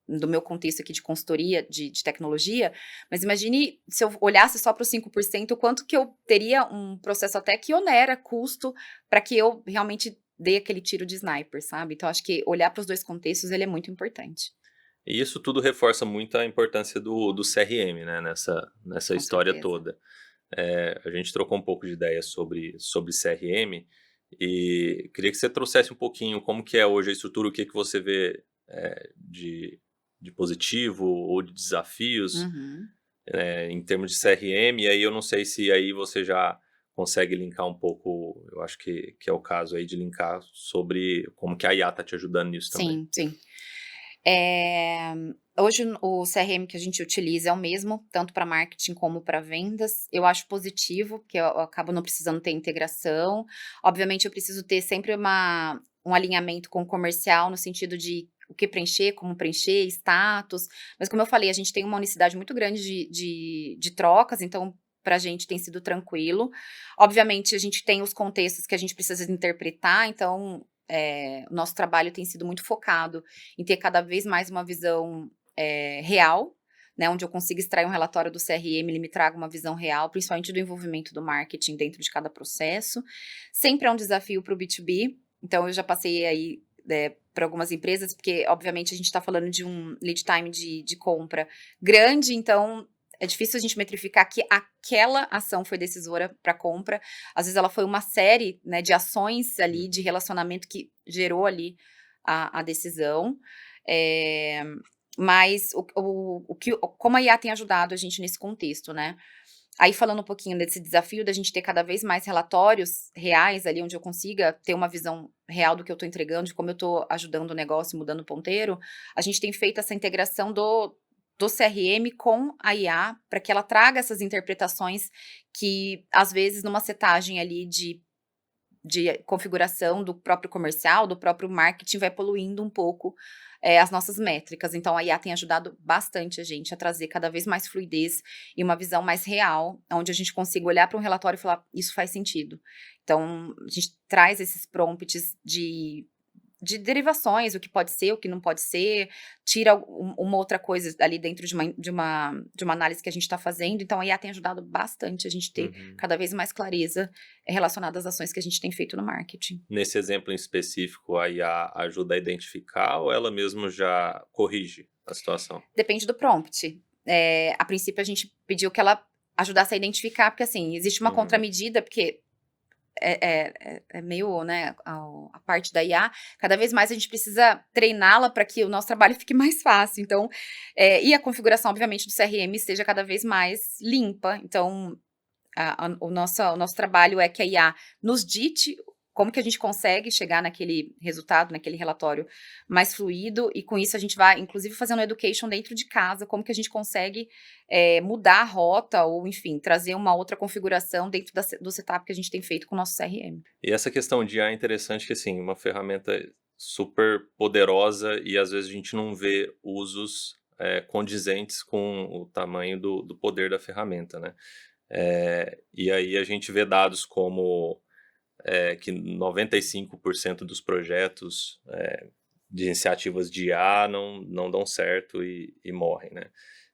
do meu contexto aqui de consultoria de tecnologia, mas imagine se eu olhasse só para os 5%, o quanto que eu teria um processo até que onera custo para que eu realmente dê aquele tiro de sniper, sabe. Então acho que olhar para os 2 contextos, ele é muito importante. E isso tudo reforça muito a importância do CRM, né, nessa Com história certeza. toda. A gente trocou um pouco de ideia sobre CRM e queria que você trouxesse um pouquinho como que é hoje a estrutura, o que que você vê de positivo ou de desafios Uhum. em termos de CRM, e aí eu não sei se aí você já consegue linkar um pouco, eu acho que é o caso aí de linkar sobre como que a IA tá te ajudando nisso também. Sim, sim. Eh, hoje o CRM que a gente utiliza é o mesmo, tanto para marketing como para vendas. Eu acho positivo, porque eu acabo não precisando ter integração. Obviamente eu preciso ter sempre um alinhamento com o comercial, no sentido de o que preencher, como preencher, status. Mas como eu falei, a gente tem uma unicidade muito grande de trocas, então para a gente tem sido tranquilo. Obviamente a gente tem os contextos que a gente precisa interpretar, então, o nosso trabalho tem sido muito focado em ter cada vez mais uma visão, real, né, onde eu consiga extrair um relatório do CRM, ele me traga uma visão real, principalmente do envolvimento do marketing dentro de cada processo. Sempre é um desafio para o B2B, então eu já passei aí, por algumas empresas, porque obviamente a gente está falando de um lead time de compra grande, então é difícil a gente metrificar que aquela ação foi decisora para compra. Às vezes ela foi uma série, né, de ações ali, de Uhum. relacionamento que gerou ali a decisão. Eh, mas como a IA tem ajudado a gente nesse contexto, né. Aí falando um pouquinho desse desafio da gente ter cada vez mais relatórios reais ali, onde eu consiga ter uma visão real do que eu estou entregando, de como eu estou ajudando o negócio, mudando o ponteiro, a gente tem feito essa integração do CRM com a IA, para que ela traga essas interpretações que, às vezes, numa setagem ali de configuração do próprio comercial, do próprio marketing, vai poluindo um pouco, as nossas métricas. Então a IA tem ajudado bastante a gente a trazer cada vez mais fluidez e uma visão mais real, onde a gente consiga olhar para um relatório e falar: "Isso faz sentido". Então a gente traz esses prompts de derivações, o que pode ser, o que não pode ser, tira uma outra coisa ali dentro de uma análise que a gente está fazendo. Então, a IA tem ajudado bastante a gente ter Uhum. cada vez mais clareza relacionada às ações que a gente tem feito no marketing. Nesse exemplo em específico, a IA ajuda a identificar ou ela mesmo já corrige a situação? Depende do prompt. A princípio, a gente pediu que ela ajudasse a identificar, porque assim, existe uma Uhum. contramedida, porque é meio, né, a parte da IA, cada vez mais a gente precisa treiná-la para que o nosso trabalho fique mais fácil. Então, e a configuração, obviamente, do CRM seja cada vez mais limpa. Então, o nosso trabalho é que a IA nos dite como que a gente consegue chegar naquele resultado, naquele relatório mais fluido, e com isso a gente vai, inclusive, fazendo education dentro de casa, como que a gente consegue mudar a rota, ou enfim, trazer uma outra configuração dentro do setup que a gente tem feito com o nosso CRM. E essa questão de IA é interessante que, assim, uma ferramenta super poderosa e às vezes a gente não vê usos condizentes com o tamanho do poder da ferramenta, né? E aí a gente vê dados como que 95% dos projetos de iniciativas de IA não dão certo e morrem, né?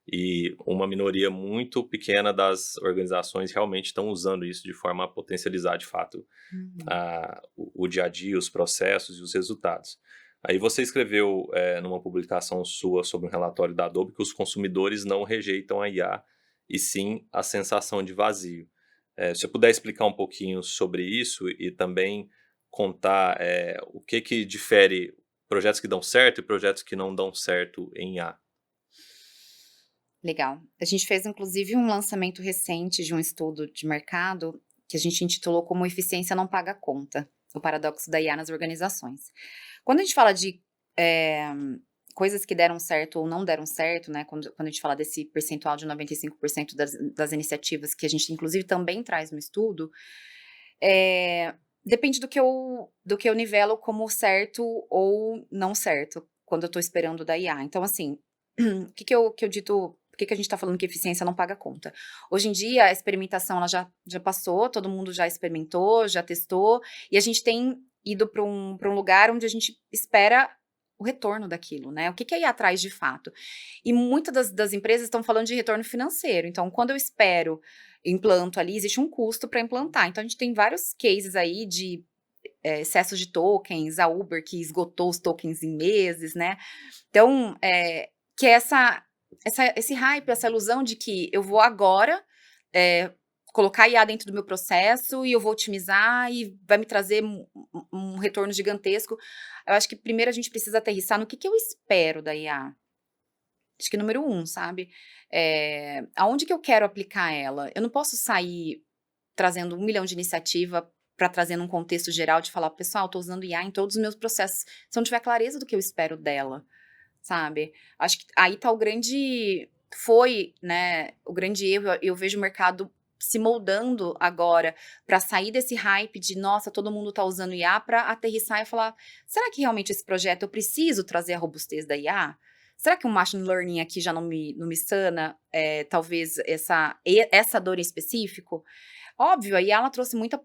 E uma minoria muito pequena das organizações realmente estão usando isso de forma a potencializar de fato Uhum. o dia a dia, os processos e os resultados. Aí você escreveu numa publicação sua sobre um relatório da Adobe que os consumidores não rejeitam a IA e sim a sensação de vazio. Se você puder explicar um pouquinho sobre isso e também contar o que difere projetos que dão certo e projetos que não dão certo em IA. Legal. A gente fez, inclusive, um lançamento recente de um estudo de mercado que a gente intitulou como Eficiência Não Paga Conta, o paradoxo da IA nas organizações. Quando a gente fala de eh, coisas que deram certo ou não deram certo, né, quando a gente fala desse percentual de 95% das iniciativas, que a gente inclusive também traz no estudo, eh, depende do que eu nivelo como certo ou não certo, quando eu estou esperando da IA. Então, assim, o que eu dito, por que a gente está falando que eficiência não paga conta? Hoje em dia, a experimentação ela já passou, todo mundo já experimentou, já testou, e a gente tem ido para um lugar onde a gente espera o retorno daquilo, né? O que a IA traz de fato? E muitas das empresas estão falando de retorno financeiro. Então, quando eu espero, implanto ali, existe um custo para implantar. Então, a gente tem vários cases aí de excesso de tokens, a Uber que esgotou os tokens em meses, né? Então, que é esse hype, essa ilusão de que eu vou agora colocar IA dentro do meu processo e eu vou otimizar e vai me trazer um retorno gigantesco. Eu acho que primeiro a gente precisa aterrissar no que eu espero da IA. Acho que número um, sabe? Aonde que eu quero aplicar ela? Eu não posso sair trazendo 1 milhão de iniciativa para trazer num contexto geral de falar, pessoal, estou usando IA em todos os meus processos. Se eu não tiver clareza do que eu espero dela, sabe? Acho que aí tá né, o grande erro. Eu vejo o mercado se moldando agora para sair desse hype de, nossa, todo mundo tá usando IA, para aterrissar e falar, será que realmente esse projeto eu preciso trazer a robustez da IA? Será que o machine learning aqui já não me sana, talvez essa dor em específico? Óbvio, a IA ela trouxe muita,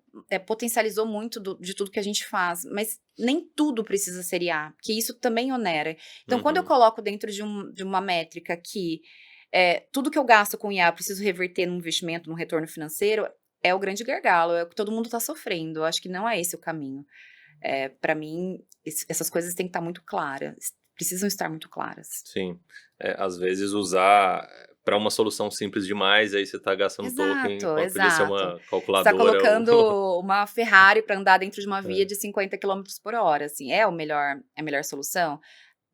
potencializou muito de tudo que a gente faz, mas nem tudo precisa ser IA, porque isso também onera. Então, quando eu Uhum. coloco dentro de uma métrica que tudo que eu gasto com IA eu preciso reverter num investimento, num retorno financeiro, é o grande gargalo, é o que todo mundo está sofrendo. Eu acho que não é esse o caminho. Para mim, essas coisas têm que estar muito claras, precisam estar muito claras. Sim. Às vezes usar para uma solução simples demais, aí você está gastando token, Exato, quando podia ser exato. uma Você tá calculadora ou colocando uma Ferrari para andar dentro de uma via É. de 50 km/h, assim, é a melhor solução?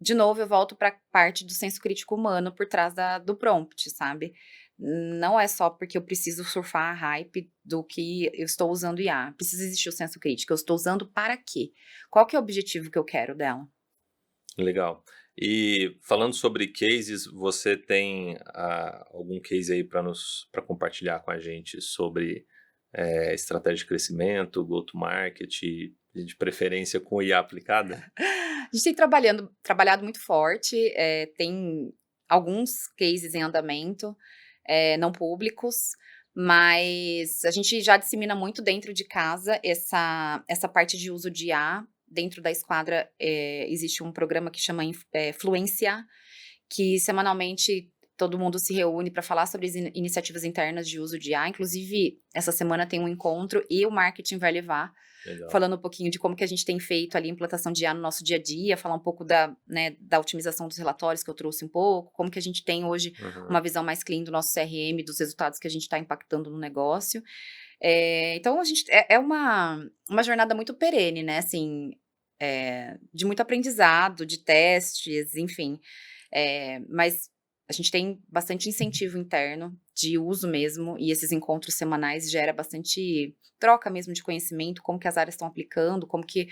De novo, eu volto para a parte do senso crítico humano por trás do prompt, sabe? Não é só porque eu preciso surfar a hype do que eu estou usando IA. Precisa existir o senso crítico. Eu estou usando para quê? Qual que é o objetivo que eu quero dela? Legal. E falando sobre cases, você tem algum case aí para compartilhar com a gente sobre estratégia de crescimento, go-to-market, de preferência com IA aplicada? A gente tem trabalhado muito forte, tem alguns cases em andamento, não públicos, mas a gente já dissemina muito dentro de casa essa parte de uso de IA. dentro da Esquadra, existe um programa que chama Fluência, que semanalmente todo mundo se reúne para falar sobre as iniciativas internas de uso de IA. Inclusive, essa semana tem um encontro e o marketing vai levar, Legal. falando um pouquinho de como que a gente tem feito ali a implantação de IA no nosso dia a dia, falar um pouco da otimização dos relatórios que eu trouxe um pouco, como que a gente tem hoje uma visão mais clean do nosso CRM, dos resultados que a gente está impactando no negócio. Então, a gente é uma jornada muito perene, né, assim, de muito aprendizado, de testes, enfim. Mas a gente tem bastante incentivo interno de uso mesmo, e esses encontros semanais gera bastante troca mesmo de conhecimento, como que as áreas estão aplicando, como que,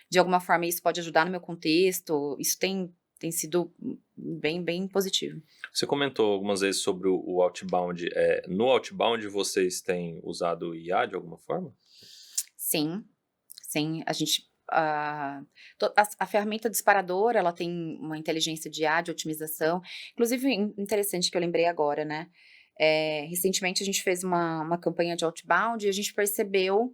de alguma forma, isso pode ajudar no meu contexto. Isso tem sido bem, bem positivo. Você comentou algumas vezes sobre o outbound. No outbound vocês têm usado IA de alguma forma? Sim, sim. A gente. A ferramenta disparador, ela tem uma inteligência de IA, de otimização. Inclusive, interessante que eu lembrei agora, né? Recentemente a gente fez uma campanha de outbound e a gente percebeu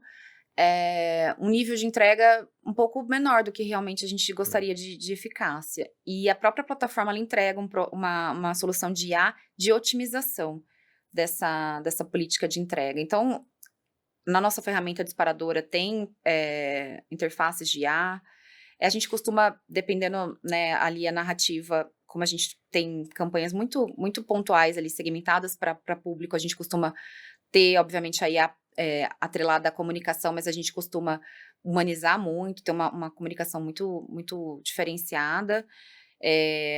um nível de entrega um pouco menor do que realmente a gente gostaria de eficácia. E a própria plataforma ela entrega uma solução de IA de otimização dessa política de entrega. Então, na nossa ferramenta disparadora tem interfaces de IA. A gente costuma, dependendo, né, ali a narrativa, como a gente tem campanhas muito, muito pontuais ali, segmentadas para público, a gente costuma ter, obviamente, a IA atrelada à comunicação, mas a gente costuma humanizar muito, ter uma comunicação muito, muito diferenciada.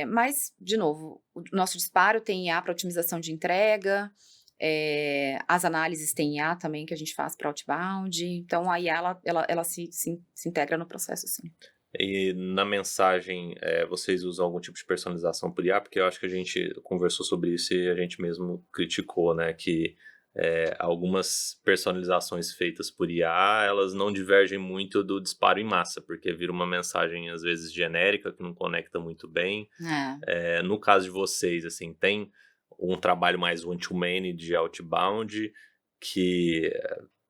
Mas, de novo, o nosso disparo tem IA para otimização de entrega, as análises tem IA também que a gente faz para outbound, então a IA ela se integra no processo, sim. E na mensagem, vocês usam algum tipo de personalização por IA? Porque eu acho que a gente conversou sobre isso e a gente mesmo criticou, né? Que algumas personalizações feitas por IA, elas não divergem muito do disparo em massa, porque vira uma mensagem, às vezes, genérica, que não conecta muito bem. No caso de vocês, assim, tem um trabalho mais one-to-many de outbound, que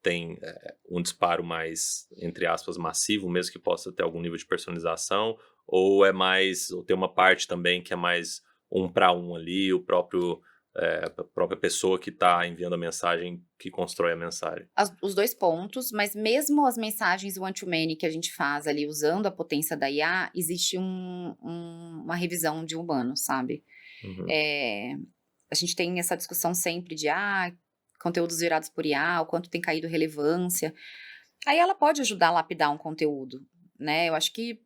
tem um disparo mais, entre aspas, massivo, mesmo que possa ter algum nível de personalização, ou ou tem uma parte também que é mais um para um ali, a própria pessoa que está enviando a mensagem que constrói a mensagem. Os dois pontos, mas mesmo as mensagens one-to-many que a gente faz ali usando a potência da IA, existe uma revisão de humano, sabe? Uhum. A gente tem essa discussão sempre de conteúdos gerados por IA, o quanto tem caído relevância. Aí ela pode ajudar a lapidar um conteúdo, né? Eu acho que,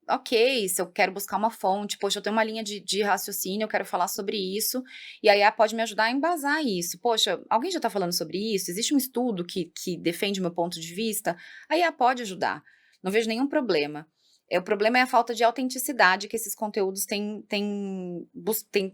ok, se eu quero buscar uma fonte, poxa, eu tenho uma linha de raciocínio, eu quero falar sobre isso, e a IA pode me ajudar a embasar isso. Poxa, alguém já está falando sobre isso? Existe um estudo que defende o meu ponto de vista? A IA pode ajudar, não vejo nenhum problema. O problema é a falta de autenticidade que esses conteúdos têm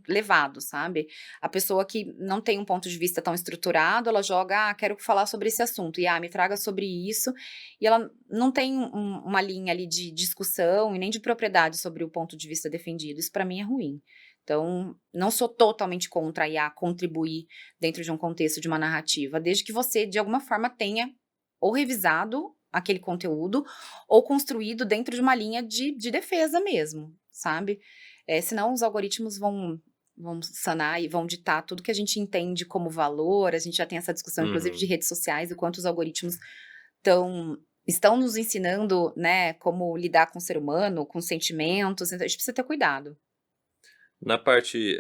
levado, sabe? A pessoa que não tem um ponto de vista tão estruturado, ela joga, quero falar sobre esse assunto, e me traga sobre isso, e ela não tem uma linha ali de discussão e nem de propriedade sobre o ponto de vista defendido. Isso para mim é ruim. Então, não sou totalmente contra a IA contribuir dentro de um contexto de uma narrativa, desde que você, de alguma forma, tenha ou revisado aquele conteúdo, ou construído dentro de uma linha de defesa mesmo, sabe? Senão os algoritmos vão sanar e vão ditar tudo que a gente entende como valor. A gente já tem essa discussão, inclusive, de redes sociais, o quanto os algoritmos estão nos ensinando, né, como lidar com o ser humano, com sentimentos. Então, a gente precisa ter cuidado. Na parte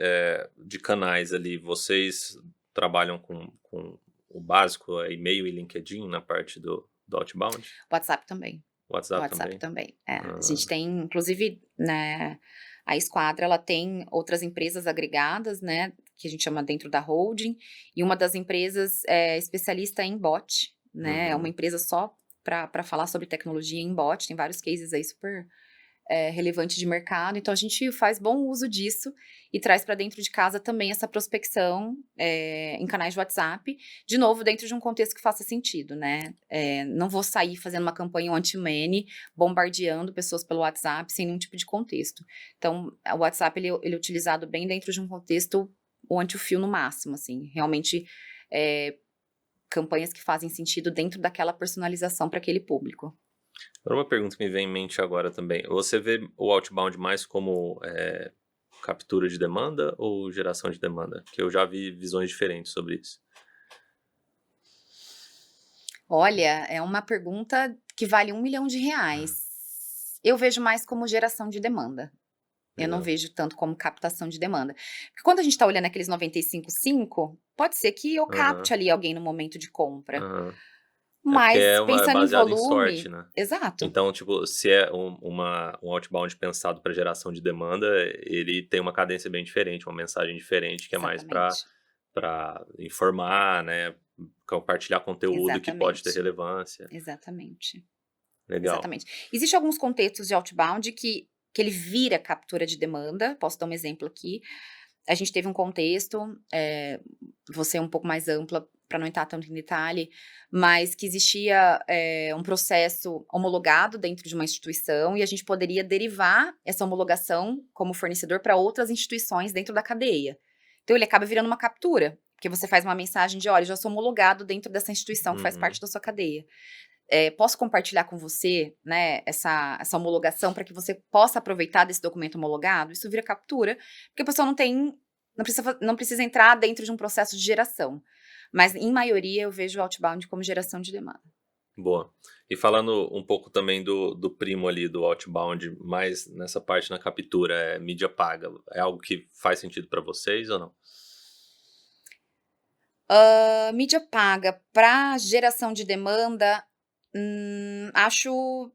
de canais ali, vocês trabalham com o básico, e-mail e LinkedIn na parte do outbound? WhatsApp também. WhatsApp WhatsApp também? também. A gente tem, inclusive, né, a Esquadra, ela tem outras empresas agregadas, né, que a gente chama dentro da holding, e uma das empresas é especialista em bot, né, é uma empresa só para falar sobre tecnologia em bot, tem vários cases aí super relevante de mercado, então a gente faz bom uso disso e traz para dentro de casa também essa prospecção em canais de WhatsApp, de novo, dentro de um contexto que faça sentido, né? Não vou sair fazendo uma campanha anti-many, bombardeando pessoas pelo WhatsApp sem nenhum tipo de contexto. Então, o WhatsApp ele é utilizado bem dentro de um contexto o anti-fio no máximo, assim, realmente campanhas que fazem sentido dentro daquela personalização para aquele público. Agora uma pergunta que me vem em mente agora também. Você vê o outbound mais como captura de demanda ou geração de demanda? Que eu já vi visões diferentes sobre isso. Olha, é uma pergunta que vale R$ 1 milhão. Eu vejo mais como geração de demanda. Eu não Legal. vejo tanto como captação de demanda. Porque quando a gente está olhando aqueles 95,5, pode ser que eu capte Aham, ali alguém no momento de compra, aham. É porque mas é pensando em baseado em sorte, volume, né? exato, Então, tipo, se é um outbound pensado para geração de demanda, ele tem uma cadência bem diferente, uma mensagem diferente, que é mais para exatamente, informar, né? Compartilhar conteúdo que pode ter exatamente, relevância. exatamente, Legal. exatamente. Existem alguns contextos de outbound que ele vira captura de demanda, posso dar um exemplo aqui. A gente teve um contexto, vou ser um pouco mais ampla para não entrar tanto em detalhe, mas que existia, um processo homologado dentro de uma instituição e a gente poderia derivar essa homologação como fornecedor para outras instituições dentro da cadeia. Então ele acaba virando uma captura, porque você faz uma mensagem de: "Olha, já sou homologado dentro dessa instituição que faz Uhum. parte da sua cadeia. Posso compartilhar com você, né, essa homologação para que você possa aproveitar desse documento homologado?" Isso vira captura, porque a pessoa não precisa entrar dentro de um processo de geração. Mas, em maioria, eu vejo o outbound como geração de demanda. Boa. E falando um pouco também do primo ali, do outbound, mais nessa parte na captura, mídia paga, é algo que faz sentido para vocês ou não? Mídia paga para geração de demanda, acho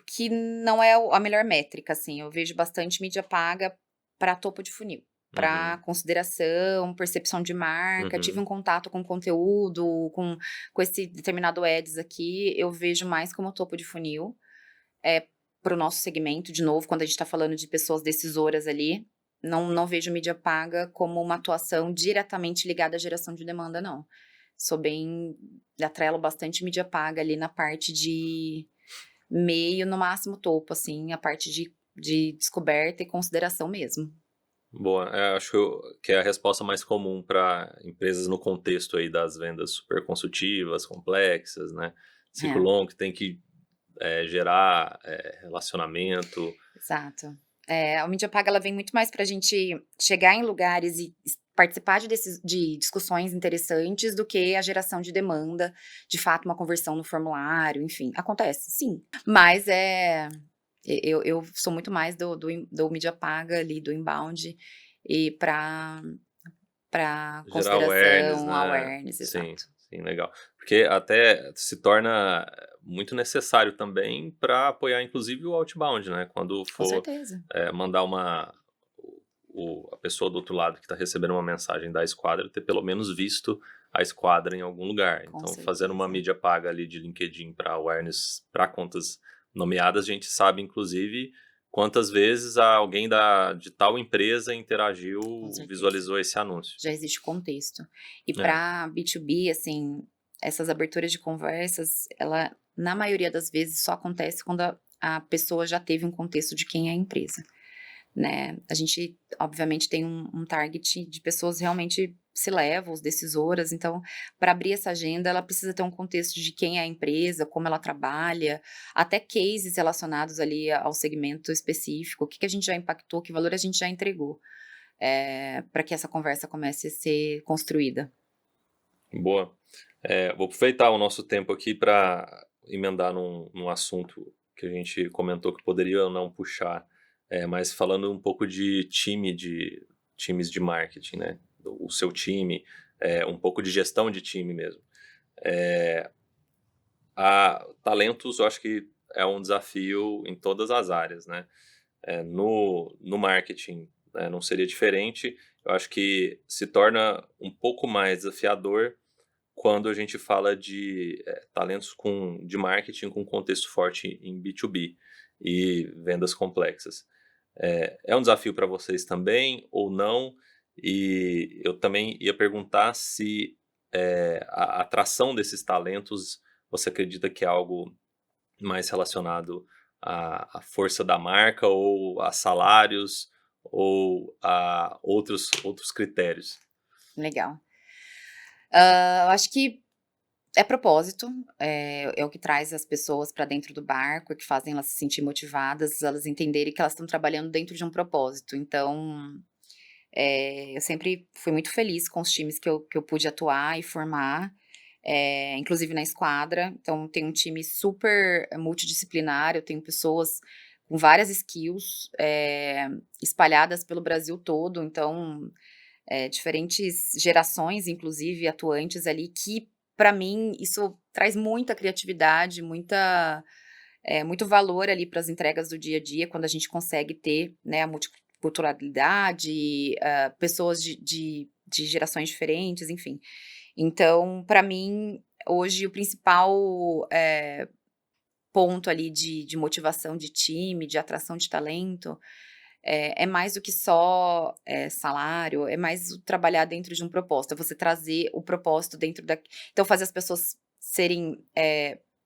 que não é a melhor métrica, assim. Eu vejo bastante mídia paga para topo de funil, para Uhum, consideração, percepção de marca. Tive uhum. um contato com conteúdo, com esse determinado ads aqui, eu vejo mais como topo de funil, para o nosso segmento. De novo, quando a gente está falando de pessoas decisoras ali, não vejo mídia paga como uma atuação diretamente ligada à geração de demanda, não. Sou bem atrelo bastante mídia paga ali na parte de meio, no máximo topo, assim, a parte de descoberta e consideração mesmo. Boa. Acho que é a resposta mais comum para empresas no contexto aí das vendas super consultivas, complexas, né? Ciclo É, longo, que tem que gerar relacionamento. exato. A mídia paga, ela vem muito mais pra gente chegar em lugares e participar de discussões interessantes do que a geração de demanda, de fato uma conversão no formulário, enfim, acontece sim, mas eu sou muito mais do mídia paga ali, do inbound e pra Gerar awareness, consideração, né? awareness, Sim, exato. sim, legal. Porque até se torna muito necessário também para apoiar, inclusive, o outbound, né? Quando Com for certeza, mandar a pessoa do outro lado que está recebendo uma mensagem da esquadra ter pelo menos visto a esquadra em algum lugar. com Então, fazendo uma certeza. mídia paga ali de LinkedIn para awareness para contas nomeadas, a gente sabe, inclusive, quantas vezes alguém de tal empresa interagiu, Com certeza. visualizou esse anúncio. Já existe contexto. E É. para B2B, assim, essas aberturas de conversas, ela, na maioria das vezes, só acontece quando a pessoa já teve um contexto de quem é a empresa, né. A gente, obviamente, tem um target de pessoas realmente C-levels, decisoras, então, para abrir essa agenda, ela precisa ter um contexto de quem é a empresa, como ela trabalha, até cases relacionados ali ao segmento específico, o que que a gente já impactou, que valor a gente já entregou, para que essa conversa comece a ser construída. Boa. Vou aproveitar o nosso tempo aqui para emendar num assunto que a gente comentou que poderia ou não puxar, mas falando um pouco de times de marketing, né? O seu time, um pouco de gestão de time mesmo. Talentos, eu acho que é um desafio em todas as áreas, né? No marketing, né, não seria diferente. Eu acho que se torna um pouco mais desafiador quando a gente fala de talentos de marketing com contexto forte em B2B e vendas complexas. É um desafio para vocês também ou não? E eu também ia perguntar se a atração desses talentos você acredita que é algo mais relacionado à força da marca ou a salários ou a outros critérios? Legal. Eu acho que É propósito, é o que traz as pessoas para dentro do barco, é que fazem elas se sentir motivadas, elas entenderem que elas estão trabalhando dentro de um propósito. Então, eu sempre fui muito feliz com os times que eu pude atuar e formar, inclusive na esquadra. Então tem um time super multidisciplinar, eu tenho pessoas com várias skills, espalhadas pelo Brasil todo, então, diferentes gerações, inclusive, atuantes ali, que para mim isso traz muita criatividade, muito valor ali para as entregas do dia a dia, quando a gente consegue ter, né, a multiculturalidade, pessoas de gerações diferentes, enfim. Então, para mim, hoje o principal, ponto ali de motivação de time, de atração de talento, é mais do que só, salário, é mais o trabalhar dentro de um propósito, é você trazer o propósito dentro da então fazer as pessoas serem,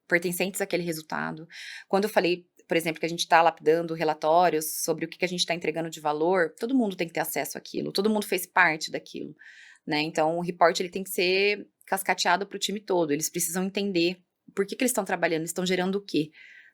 pertencentes àquele resultado. Quando eu falei, por exemplo, que a gente está lapidando relatórios sobre o que que a gente está entregando de valor, todo mundo tem que ter acesso àquilo, todo mundo fez parte daquilo, né, então o report ele tem que ser cascateado para o time todo, eles precisam entender por que que eles estão trabalhando, eles estão gerando o quê,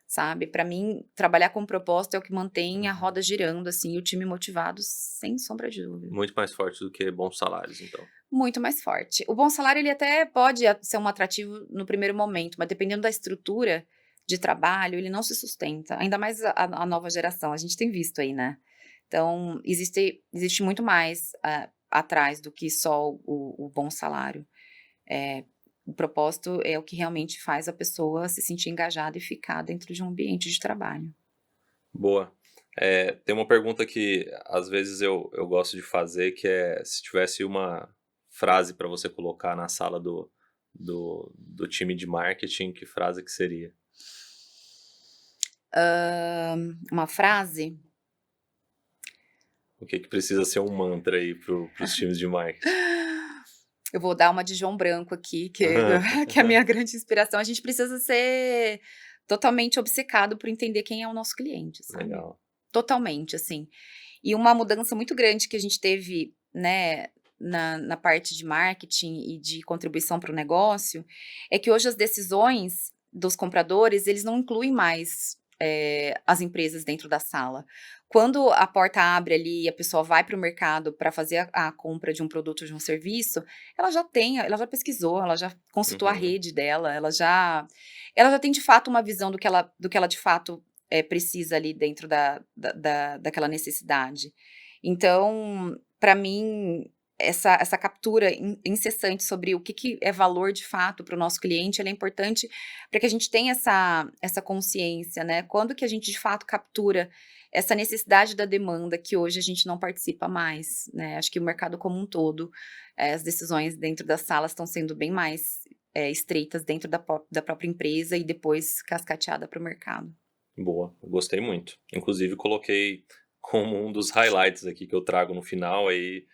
sabe. Para mim, trabalhar com propósito é o que mantém a Uhum. roda girando, assim, e o time motivado, sem sombra de dúvida. Muito mais forte do que bons salários, então. Muito mais forte. O bom salário, ele até pode ser um atrativo no primeiro momento, mas dependendo da estrutura de trabalho, ele não se sustenta, ainda mais a nova geração, a gente tem visto aí, né. Então, existe muito mais, atrás do que só o bom salário. O propósito é o que realmente faz a pessoa se sentir engajada e ficar dentro de um ambiente de trabalho. Boa. Tem uma pergunta que às vezes eu gosto de fazer, que é se tivesse uma frase para você colocar na sala do time de marketing, que frase que seria? Uma frase? O que que precisa ser um mantra aí para os times de marketing? Eu vou dar uma de João Branco aqui, que é a minha grande inspiração. A gente precisa ser totalmente obcecado por entender quem é o nosso cliente, sabe. Legal. Totalmente, assim. E uma mudança muito grande que a gente teve, né, na parte de marketing e de contribuição para o negócio, é que hoje as decisões dos compradores, eles não incluem mais, as empresas dentro da sala. Quando a porta abre ali e a pessoa vai para o mercado para fazer a compra de um produto ou de um serviço, ela já pesquisou, ela já consultou a Uhum. rede dela, ela já tem de fato uma visão do que ela de fato, precisa ali dentro daquela necessidade. Então, para mim, essa captura incessante sobre o que que é valor de fato para o nosso cliente, ela é importante para que a gente tenha essa consciência, né. Quando que a gente de fato captura essa necessidade da demanda que hoje a gente não participa mais, né. Acho que o mercado como um todo, as decisões dentro das salas estão sendo bem mais, estreitas dentro da própria empresa e depois cascateada para o mercado. Boa, eu gostei muito. Inclusive coloquei como um dos highlights aqui que eu trago no final, aí,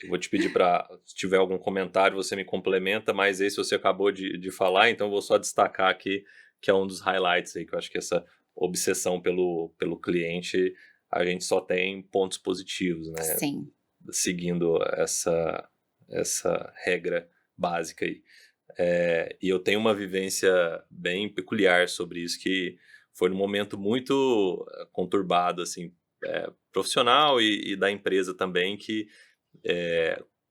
eu vou te pedir para se tiver algum comentário, você me complementa, mas esse você acabou de falar, então eu vou só destacar aqui, que é um dos highlights aí, que eu acho que essa obsessão pelo cliente, a gente só tem pontos positivos, né, Sim. seguindo essa regra básica aí. E eu tenho uma vivência bem peculiar sobre isso, que foi num momento muito conturbado, assim, profissional e da empresa também, que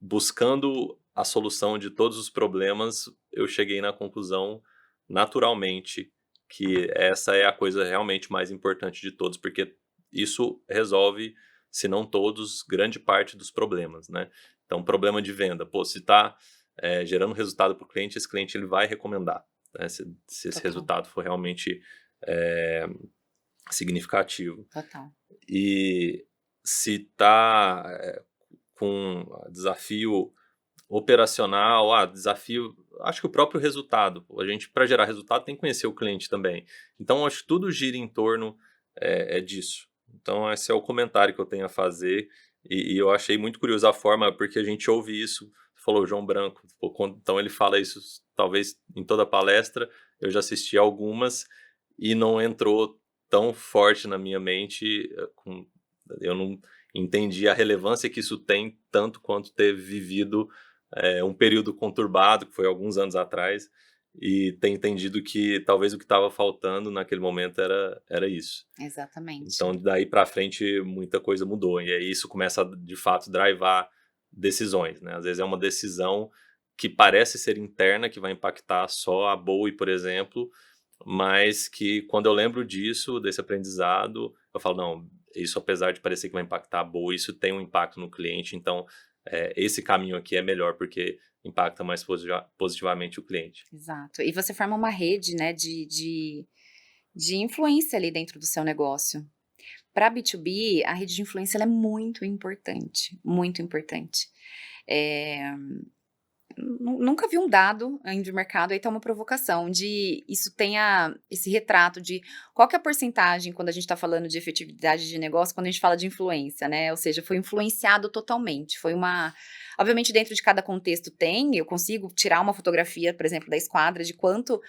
buscando a solução de todos os problemas, eu cheguei na conclusão, naturalmente, que essa é a coisa realmente mais importante de todos, porque isso resolve, se não todos, grande parte dos problemas, né. Então, problema de venda, pô, se tá, gerando resultado para o cliente, esse cliente ele vai recomendar, né, se esse Total, resultado for realmente, eh, significativo. total. E se tá, com desafio operacional, desafio, acho que o próprio resultado, a gente para gerar resultado tem que conhecer o cliente também. Então acho que tudo gira em torno, disso. Então esse é o comentário que eu tenho a fazer, e eu achei muito curioso a forma, porque a gente ouve isso, você falou João Branco, pô, então ele fala isso talvez em toda palestra, eu já assisti algumas, e não entrou tão forte na minha mente, eu não entendi a relevância que isso tem, tanto quanto ter vivido um período conturbado, que foi alguns anos atrás, e ter entendido que talvez o que estava faltando naquele momento era isso. Exatamente. Então, daí para frente, muita coisa mudou. E aí isso começa a, de fato, drivar decisões, né? Às vezes é uma decisão que parece ser interna, que vai impactar só a Bowie, por exemplo, mas que quando eu lembro disso, desse aprendizado, eu falo, não, isso apesar de parecer que vai impactar a Bowie, isso tem um impacto no cliente, então esse caminho aqui é melhor porque impacta mais positivamente o cliente. Exato. E você forma uma rede, né, de influência ali dentro do seu negócio. Para B2B, a rede de influência ela é muito importante, muito importante. Eh, Nunca vi um dado ainda de mercado, aí tá uma provocação, de isso tenha esse retrato de qual que é a porcentagem quando a gente está falando de efetividade de negócio, quando a gente fala de influência, né, ou seja, foi influenciado totalmente, foi uma obviamente dentro de cada contexto tem, eu consigo tirar uma fotografia, por exemplo, da esquadra de quanto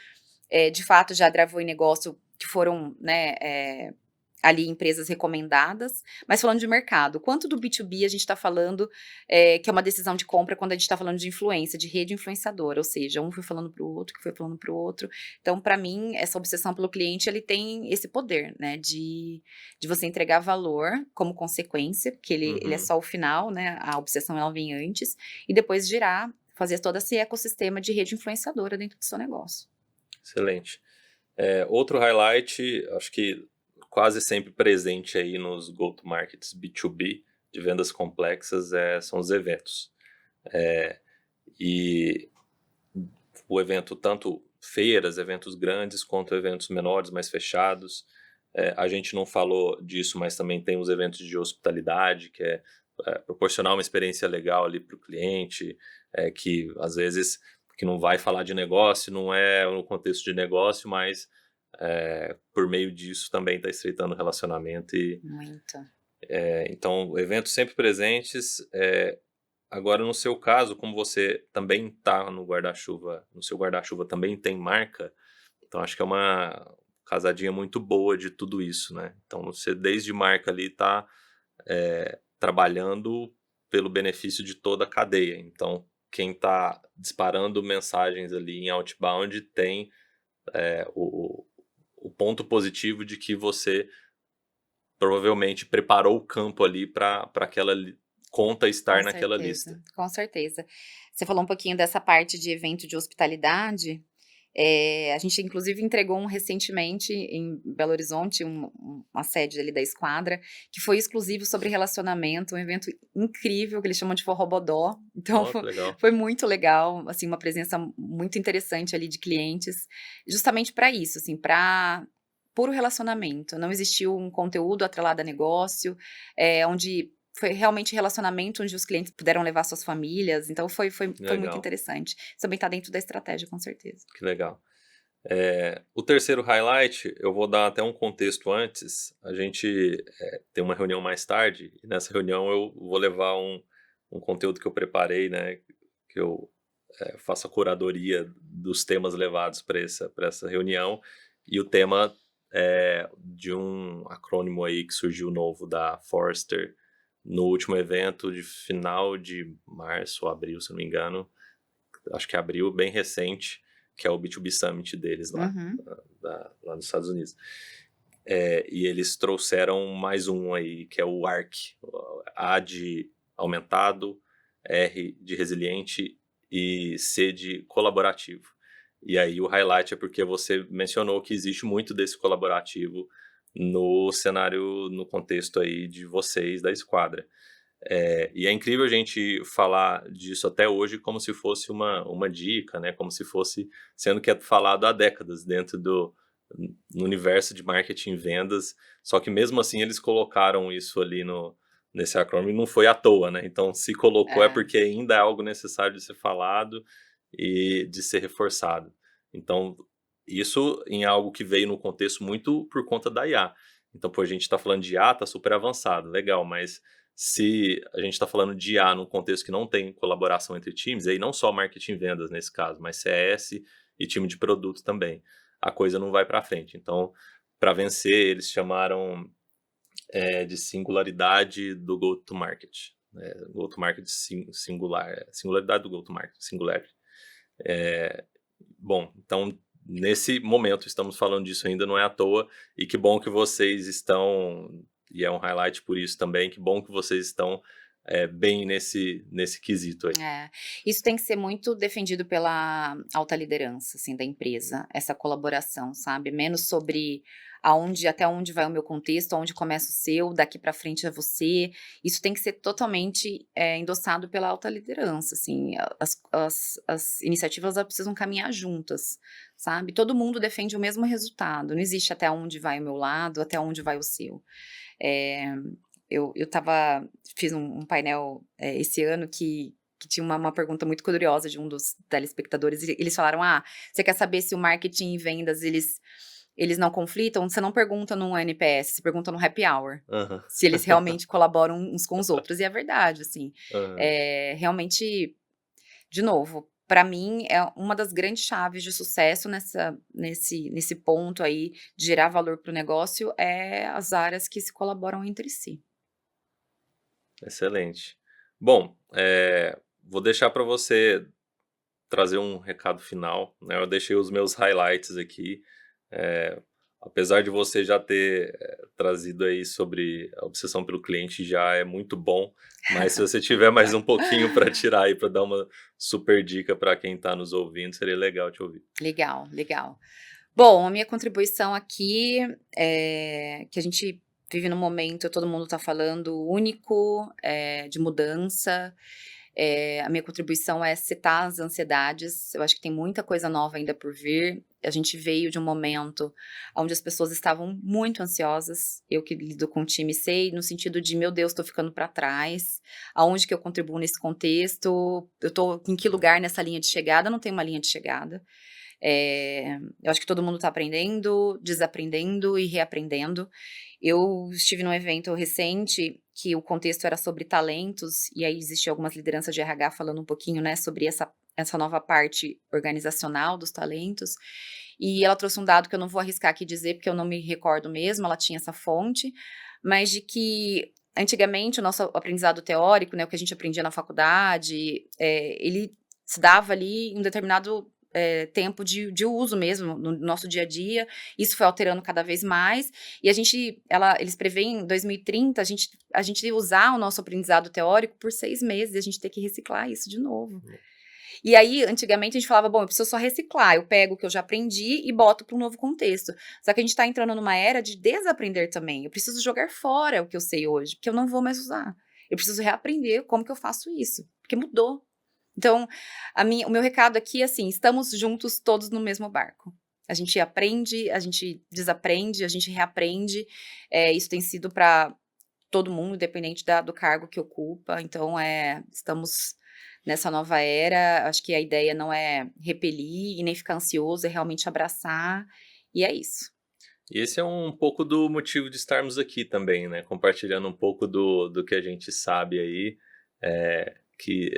de fato já gravou em negócio que foram, né, ali empresas recomendadas, mas falando de mercado, quanto do B2B a gente está falando, que é uma decisão de compra quando a gente está falando de influência, de rede influenciadora, ou seja, um foi falando para o outro, que foi falando para o outro. Então, para mim, essa obsessão pelo cliente, ele tem esse poder, né, de você entregar valor como consequência, porque ele é Uhum, só o final, né, a obsessão ela vem antes, e depois girar, fazer todo esse ecossistema de rede influenciadora dentro do seu negócio. excelente. Outro highlight, acho que quase sempre presente aí nos go-to-markets B2B de vendas complexas são os eventos. E o evento, tanto feiras, eventos grandes, quanto eventos menores, mais fechados. A gente não falou disso, mas também tem os eventos de hospitalidade, que proporcionar uma experiência legal ali para o cliente, que às vezes que não vai falar de negócio, não é no contexto de negócio, mas por meio disso também está estreitando o relacionamento. Muito. Então, eventos sempre presentes. Agora, no seu caso, como você também está no guarda-chuva, no seu guarda-chuva também tem marca, então acho que é uma casadinha muito boa de tudo isso, né? Então, você desde marca ali está trabalhando pelo benefício de toda a cadeia. Então, quem está disparando mensagens ali em outbound tem o ponto positivo de que você provavelmente preparou o campo ali para aquela conta estar Com naquela lista. certeza, com certeza. Você falou um pouquinho dessa parte de evento de hospitalidade, a gente inclusive entregou um recentemente em Belo Horizonte, uma sede ali da esquadra, que foi exclusivo sobre relacionamento, um evento incrível que eles chamam de Forrobodó, então Ó, que legal. foi muito legal, assim, uma presença muito interessante ali de clientes, justamente para isso, assim, para puro relacionamento, não existiu um conteúdo atrelado a negócio, onde foi realmente relacionamento onde os clientes puderam levar suas famílias, então foi muito Legal, interessante. Isso também está dentro da estratégia, com certeza. que legal. O terceiro highlight, eu vou dar até um contexto antes. A gente tem uma reunião mais tarde, e nessa reunião eu vou levar um conteúdo que eu preparei, né? Que eu faço a curadoria dos temas levados para essa reunião. E o tema é de um acrônimo aí que surgiu novo da Forrester no último evento de final de março, abril, se não me engano. Acho que é abril, bem recente, que é o B2B Summit deles lá, Uhum. lá nos Estados Unidos. E eles trouxeram mais um aí, que é o ARC. A de aumentado, R de resiliente e C de colaborativo. E aí o highlight é porque você mencionou que existe muito desse colaborativo no cenário, no contexto aí de vocês, da esquadra. E é incrível a gente falar disso até hoje como se fosse uma dica, né? Como se fosse sendo que é falado há décadas dentro no universo de marketing e vendas. Só que mesmo assim eles colocaram isso ali nesse acrônimo e não foi à toa, né? Então se colocou é É, porque ainda é algo necessário de ser falado e de ser reforçado. Então isso em algo que veio no contexto muito por conta da IA. Então, pô, a gente está falando de IA, tá super avançado, legal, mas se a gente está falando de IA num contexto que não tem colaboração entre times, e aí não só marketing e vendas nesse caso, mas CS e time de produto também, a coisa não vai para frente. Então, para vencer, eles chamaram de singularidade do go-to-market. Go-to-market singular, singularidade do go-to-market, singularity. Bom, então, nesse momento, estamos falando disso ainda, não é à toa, e que bom que vocês estão, e é um highlight por isso também, que bom que vocês estão bem nesse quesito aí. Isso tem que ser muito defendido pela alta liderança, assim, da empresa, essa colaboração, sabe? Menos sobre até onde vai o meu contexto, aonde começa o seu, daqui para frente é você. Isso tem que ser totalmente endossado pela alta liderança, assim. As iniciativas elas precisam caminhar juntas, sabe? Todo mundo defende o mesmo resultado. Não existe até onde vai o meu lado, até onde vai o seu. Eu fiz um painel esse ano que tinha uma pergunta muito curiosa de um dos telespectadores. Eles falaram: você quer saber se o marketing e vendas eles não conflitam? Você não pergunta num NPS, você pergunta no happy hour. Uhum. Se eles realmente colaboram uns com os outros. E é verdade, assim. Uhum. Realmente, de novo, para mim, é uma das grandes chaves de sucesso nesse ponto aí de gerar valor para o negócio as áreas que se colaboram entre si. Excelente. Bom, vou deixar para você trazer um recado final, né? Eu deixei os meus highlights aqui. Apesar de você já ter trazido aí sobre a obsessão pelo cliente, já é muito bom. Mas se você tiver mais um pouquinho para tirar aí, para dar uma super dica para quem está nos ouvindo, seria legal te ouvir. Legal, legal. Bom, a minha contribuição aqui é que a gente vive num momento, todo mundo está falando, único, de mudança. A minha contribuição é setar as ansiedades. Eu acho que tem muita coisa nova ainda por vir. A gente veio de um momento onde as pessoas estavam muito ansiosas. Eu que lido com o time sei, no sentido de, meu Deus, estou ficando para trás. Aonde que eu contribuo nesse contexto? Eu estou em que lugar nessa linha de chegada? Eu não tenho uma linha de chegada. Eu acho que todo mundo está aprendendo, desaprendendo e reaprendendo. Eu estive num evento recente que o contexto era sobre talentos, e aí existia algumas lideranças de RH falando um pouquinho, né, sobre essa nova parte organizacional dos talentos, e ela trouxe um dado que eu não vou arriscar aqui dizer, porque eu não me recordo mesmo, ela tinha essa fonte, mas de que antigamente o nosso aprendizado teórico, né, o que a gente aprendia na faculdade, ele se dava ali em um determinado tempo de uso mesmo no nosso dia a dia. Isso foi alterando cada vez mais, e eles preveem em 2030 a gente usar o nosso aprendizado teórico por 6 meses, e a gente ter que reciclar isso de novo. E aí, antigamente, a gente falava, bom, eu preciso só reciclar, eu pego o que eu já aprendi e boto para um novo contexto. Só que a gente está entrando numa era de desaprender também. Eu preciso jogar fora o que eu sei hoje, porque eu não vou mais usar. Eu preciso reaprender como que eu faço isso, porque mudou. Então, o meu recado aqui é assim, estamos juntos todos no mesmo barco. A gente aprende, a gente desaprende, a gente reaprende. Isso tem sido para todo mundo, independente do cargo que ocupa. Então, estamos nessa nova era. Acho que a ideia não é repelir e nem ficar ansioso, é realmente abraçar. E é isso. E esse é um pouco do motivo de estarmos aqui também, né? Compartilhando um pouco do que a gente sabe aí, que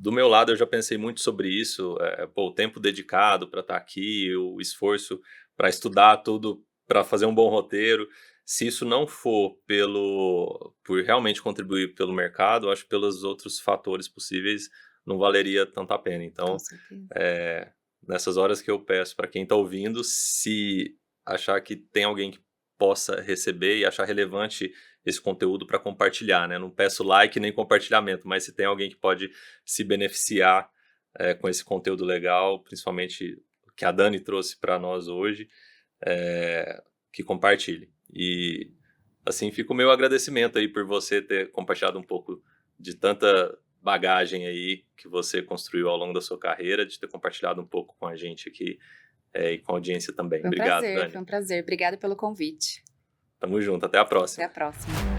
do meu lado eu já pensei muito sobre isso, o tempo dedicado para estar aqui, o esforço para estudar tudo, para fazer um bom roteiro. Se isso não for por realmente contribuir pelo mercado, acho que pelos outros fatores possíveis não valeria tanto a pena. Então, Com certeza. nessas horas que eu peço para quem está ouvindo, se achar que tem alguém que possa receber e achar relevante esse conteúdo para compartilhar, né? Não peço like nem compartilhamento, mas se tem alguém que pode se beneficiar com esse conteúdo legal, principalmente que a Dani trouxe para nós hoje, que compartilhe. E assim fica o meu agradecimento aí por você ter compartilhado um pouco de tanta bagagem aí que você construiu ao longo da sua carreira, de ter compartilhado um pouco com a gente aqui e com a audiência também. Obrigado, Dani. Foi um prazer. Obrigada pelo convite. Tamo junto, até a próxima. Até a próxima.